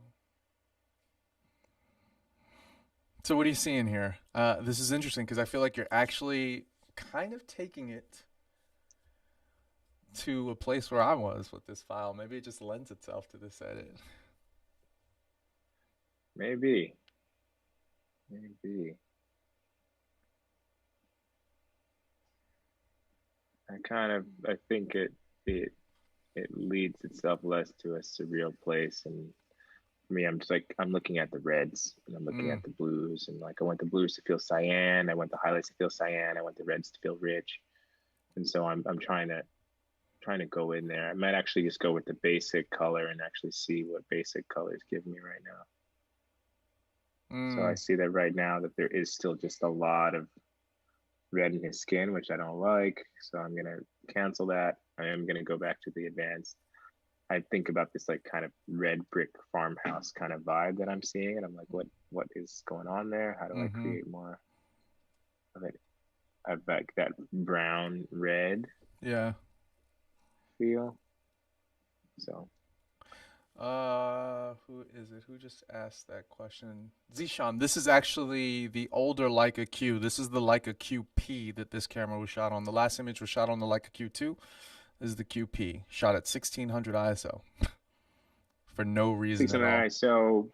So what are you seeing here? This is interesting because I feel like you're actually kind of taking it to a place where I was with this file. Maybe it just lends itself to this edit. Maybe. I think it leads itself less to a surreal place. And for me, I'm just like, I'm looking at the reds and I'm looking at the blues, and like I want the blues to feel cyan, I want the highlights to feel cyan, I want the reds to feel rich. And so I'm trying to go in there. I might actually just go with the basic color and actually see what basic colors give me right now. So I see that right now that there is still just a lot of red in his skin, which I don't like. So I'm gonna cancel that. I am gonna go back to the advanced. I think about this like kind of red brick farmhouse kind of vibe that I'm seeing, and I'm like, what is going on there? How do I create more of it? Of like that brown red feel. So who is it? Who just asked that question? Zishan, this is actually the older Leica Q. This is the Leica QP that this camera was shot on. The last image was shot on the Leica Q2. This is the QP, shot at 1600 ISO for no reason at all. 600 ISO,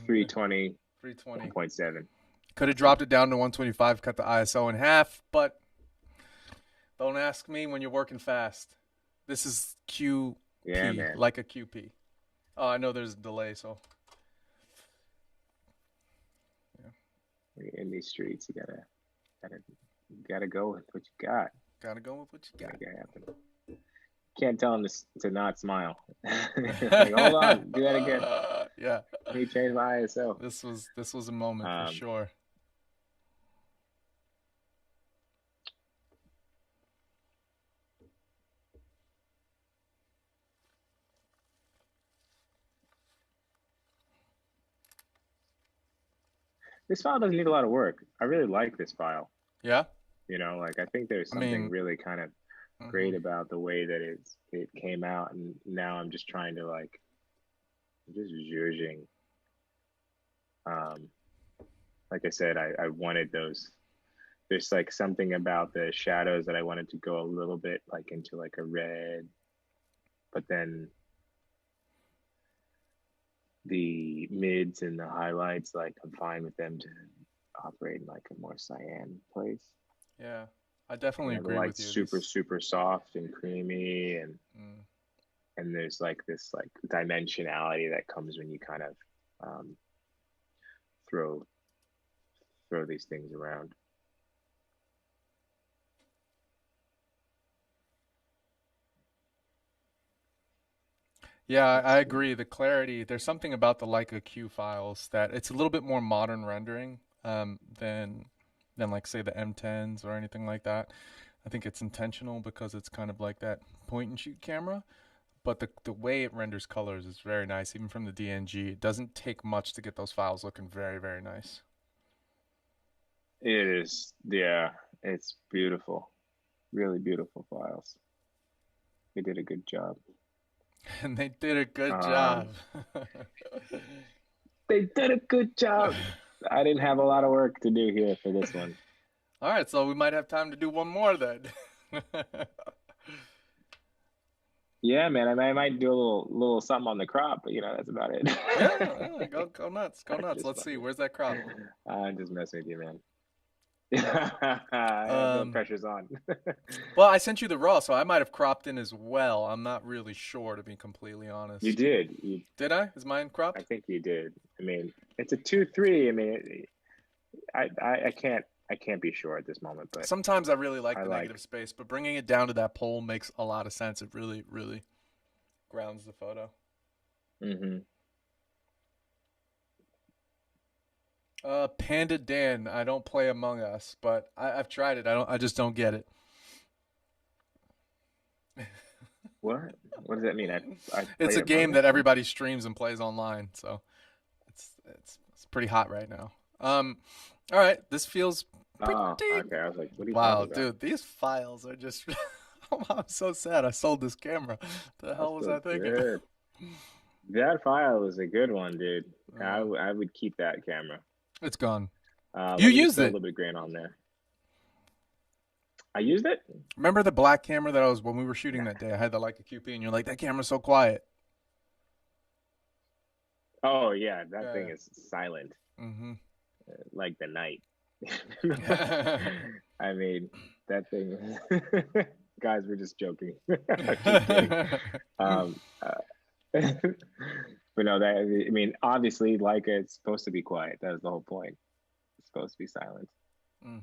320, 320. 1.7. Could have dropped it down to 125, cut the ISO in half, but don't ask me when you're working fast. This is QP, like a QP. Oh, I know there's a delay, so. Yeah. In these streets, you gotta go with what you got. Gotta go with what you got. Can't tell him to not smile. Like, hold on, do that again. Yeah. Let me change my ISO. This was a moment for sure. This file doesn't need a lot of work. I really like this file. Yeah. Like I think there's something really kind of great about the way that it came out, and now I'm just trying to like just zhuzhing. Like I said, I wanted those. There's like something about the shadows that I wanted to go a little bit like into like a red, but then the mids and the highlights, like I'm fine with them to operate in like a more cyan place. Yeah, I definitely agree with you. Super soft and creamy, and there's like this like dimensionality that comes when you kind of throw these things around. Yeah, I agree. The clarity, there's something about the Leica Q files that it's a little bit more modern rendering than like say the M10s or anything like that. I think it's intentional because it's kind of like that point and shoot camera, but the way it renders colors is very nice, even from the DNG. It doesn't take much to get those files looking very, very nice. It is, yeah, it's beautiful. Really beautiful files. They did a good job. And they did a good job. They did a good job. I didn't have a lot of work to do here for this one. All right, so we might have time to do one more then. Yeah, man, I might do a little something on the crop, but that's about it. Yeah, go nuts, go nuts. Let's see, where's that crop? I'm just messing with you, man. I feel pressure's on. Well, I sent you the raw, so I might have cropped in as well. I'm not really sure, to be completely You honest. did. You, Did I? Is mine I cropped? think you did. I mean, it's a 2-3. I mean, I can't be sure at this moment, but Sometimes I really like I the like. negative space, but bringing it down to that pole makes a lot of sense. It really, really grounds the photo. Hmm. Panda Dan, I don't play Among Us, but I've tried it. I just don't get it. What? What does that mean? I It's played a game Among that Us. What? everybody streams and plays online, so it's pretty hot right now. All right, this feels pretty. Oh, okay. I was like, what are you talking Wow, about? dude, these files are just. I'm so sad. I sold this camera. The That's hell was so I thinking? good. That file is a good one, dude. Uh, I would keep that camera. it's gone. You Let me just used throw a it. little bit of grain on there. I used it. Remember the black camera that I was when we were shooting Nah. that day? I had the Leica QP, and you're like, that camera's so quiet. Oh yeah, that thing Yeah. is silent, Mm-hmm. like the night. Yeah. I mean, that thing. Guys, we're just joking. Just kidding. Um, but no, that I mean, obviously, like it's supposed to be quiet. That is the whole point. It's supposed to be silent. Mm.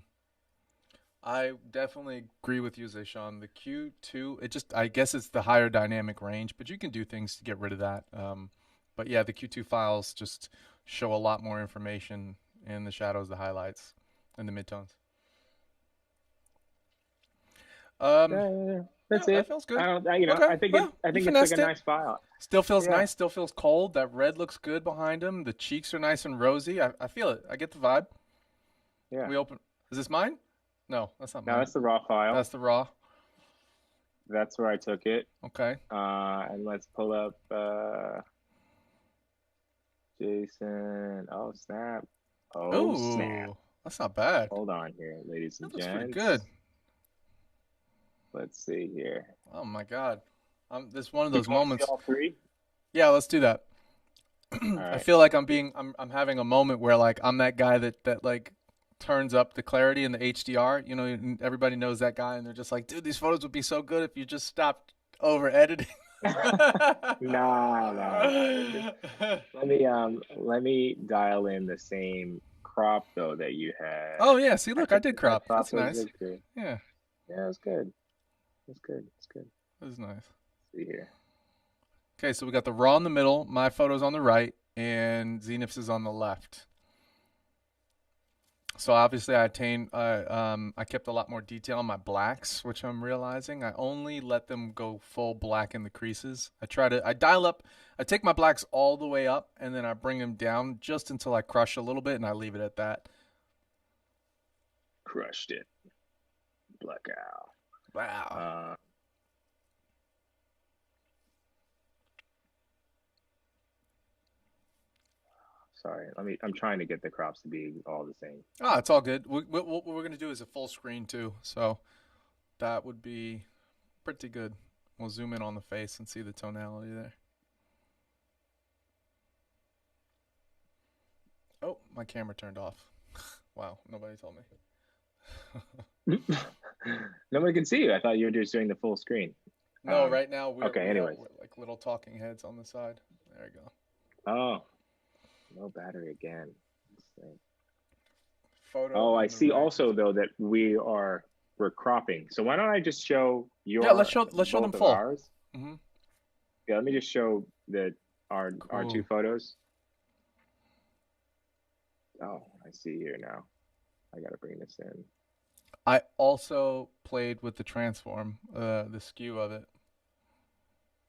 I definitely agree with you, Zayshawn. The Q2, I guess it's the higher dynamic range, but you can do things to get rid of that. But yeah, the Q2 files just show a lot more information in the shadows, the highlights, and the midtones. Um, Yeah. yeah, That's that it. feels good. I don't. Okay, well, I you think it's like a finessed it. nice file. Still feels Yeah. nice. Still feels cold. That red looks good behind him. The cheeks are nice and rosy. I feel it. I get the vibe. Yeah. We open. Is this mine? No, that's not Now mine. that's the raw file. That's the raw. That's where I took it. Okay. And let's pull up Jason. Oh snap! Oh snap! Ooh, that's not bad. Hold on here, ladies and That looks pretty good. gents. Let's see here. Oh my god. This is one of Do those you want to see moments. all three? Yeah, let's do that. All I right. feel like I'm having a moment where like I'm that guy that like turns up the clarity in the HDR. You know, everybody knows that guy, and they're just like, dude, these photos would be so good if you just stopped over editing. Nah. Let me dial in the same crop though that you had. Oh yeah, see, I look, I think did that crop. crop That's was nice. good. Yeah, Yeah, it's good. It's good. It's good. that is nice. See here. Okay, so we got the raw in the middle, my photo's on the right, and Zeniths is on the left. So obviously, I kept a lot more detail on my blacks, which I'm realizing I only let them go full black in the creases. I dial up, I take my blacks all the way up, and then I bring them down just until I crush a little bit, and I leave it at that. Crushed it. Blackout. Wow. Sorry. I'm trying to get the crops to be all the same. Ah, it's all good. What we're gonna do is a full screen too, so that would be pretty good. We'll zoom in on the face and see the tonality there. Oh, my camera turned off. Wow, nobody told me. Nobody can see you. I thought you were just doing the full screen. No, right now Okay. Anyways. we're like little talking heads on the side. There you go. Oh, no battery again. Photo Oh, I on the see. right. Also, though, that we're cropping. So why don't I just show Yeah, your let's show them both of full. ours? Hmm. Yeah. Let me just show our two Cool. photos. Oh, I see here now. I gotta bring this in. I also played with the transform, the skew of it,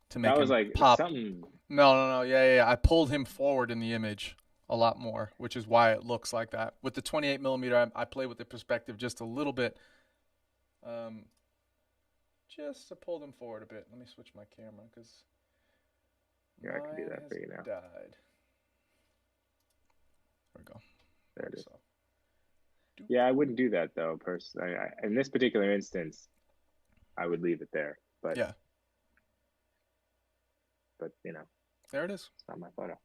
to make That was him like pop. something. No. Yeah. I pulled him forward in the image a lot more, which is why it looks like that. With the 28 millimeter, I play with the perspective just a little bit, um, just to pull them forward a bit. Let me switch my camera because Yeah, I can do mine that for has you now. died. There we go. There it is. So, Yeah, I wouldn't do that though. Personally, in this particular instance, I would leave it there. yeah, But you know, there it is. it's not my photo.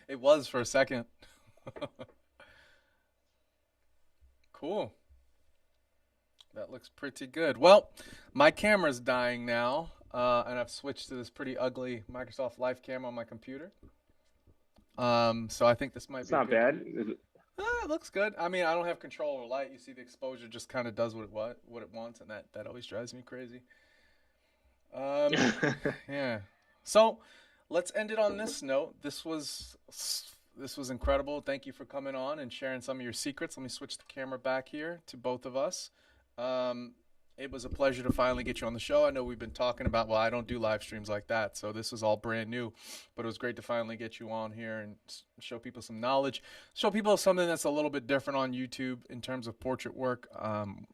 It was for a second. Cool. That looks pretty good. Well, my camera's dying now, and I've switched to this pretty ugly Microsoft Live camera on my computer. So I think this might It's be a not good. bad. It looks good. I mean, I don't have control over light. You see, the exposure just kind of does what it wants, and that always drives me crazy. Um, yeah. So let's end it on this note. This was incredible. Thank you for coming on and sharing some of your secrets. Let me switch the camera back here to both of us. Um, it was a pleasure to finally get you on the show. I know we've been talking about, well, I don't do live streams like that, so this was all brand new, but it was great to finally get you on here and show people some knowledge, show people something that's a little bit different on YouTube in terms of portrait work.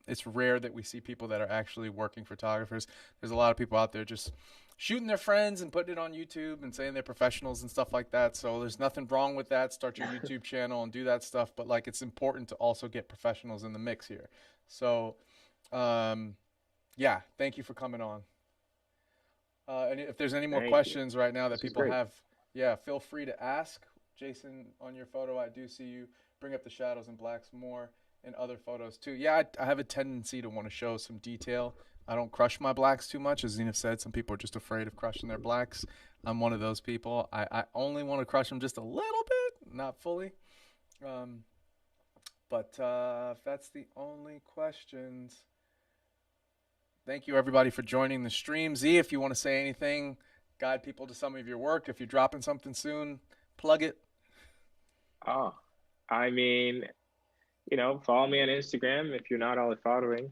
It's rare that we see people that are actually working photographers. There's a lot of people out there just shooting their friends and putting it on YouTube and saying they're professionals and stuff like that. So there's nothing wrong with that. Start your YouTube channel and do that stuff. But like, it's important to also get professionals in the mix here. So, yeah, thank you for coming on. And if there's any more Thank you. questions right now that This was people great. have, yeah, feel free to ask. Jason, on your photo, I do see you bring up the shadows and blacks more in other photos too. Yeah, I have a tendency to want to show some detail. I don't crush my blacks too much. As Zenith said, some people are just afraid of crushing their blacks. I'm one of those people. I only want to crush them just a little bit, not fully. Um, but if that's the only questions, thank you everybody for joining the stream. Z, if you want to say anything, guide people to some of your work. If you're dropping something soon, plug it. Oh, I mean, follow me on Instagram if you're not already following.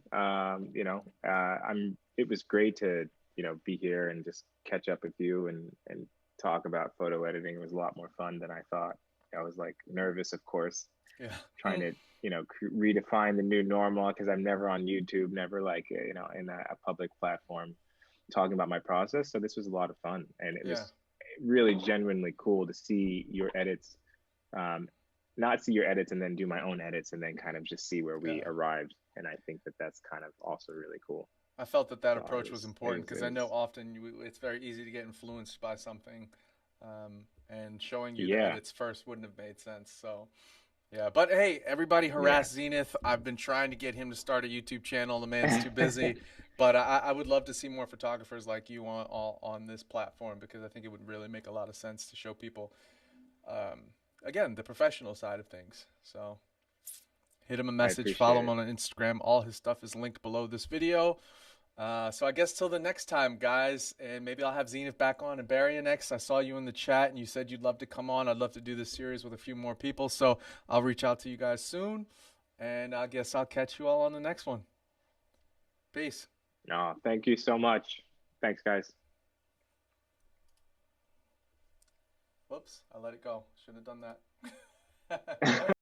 It was great to, be here and just catch up with you and talk about photo editing. It was a lot more fun than I thought. I was like nervous, of course, Yeah. trying to, redefine the new normal because I'm never on YouTube, never like, in a public platform talking about my process. So this was a lot of fun, and it Yeah. was really genuinely cool to see your edits, um, not see your edits and then do my own edits and then kind of just see where we Yeah. arrived. And I think that that's kind of also really cool. I felt that So approach was important it because I know was, often it's very easy to get influenced by something, and showing you the yeah, edits first wouldn't have made sense. So, yeah. But hey, everybody yeah, harass Zenith. I've been trying to get him to start a YouTube channel. The man's too busy. But I would love to see more photographers like you on this platform because I think it would really make a lot of sense to show people, um, again, the professional side of things. So hit him a I message, follow appreciate him it. on Instagram. All his stuff is linked below this video. So I guess till the next time, guys, and maybe I'll have Zenith back on and Barry next. I saw you in the chat and you said you'd love to come on. I'd love to do this series with a few more people, so I'll reach out to you guys soon, and I guess I'll catch you all on the next one. Peace. No, thank you so much. Thanks, guys. Whoops, I let it go. Shouldn't have done that.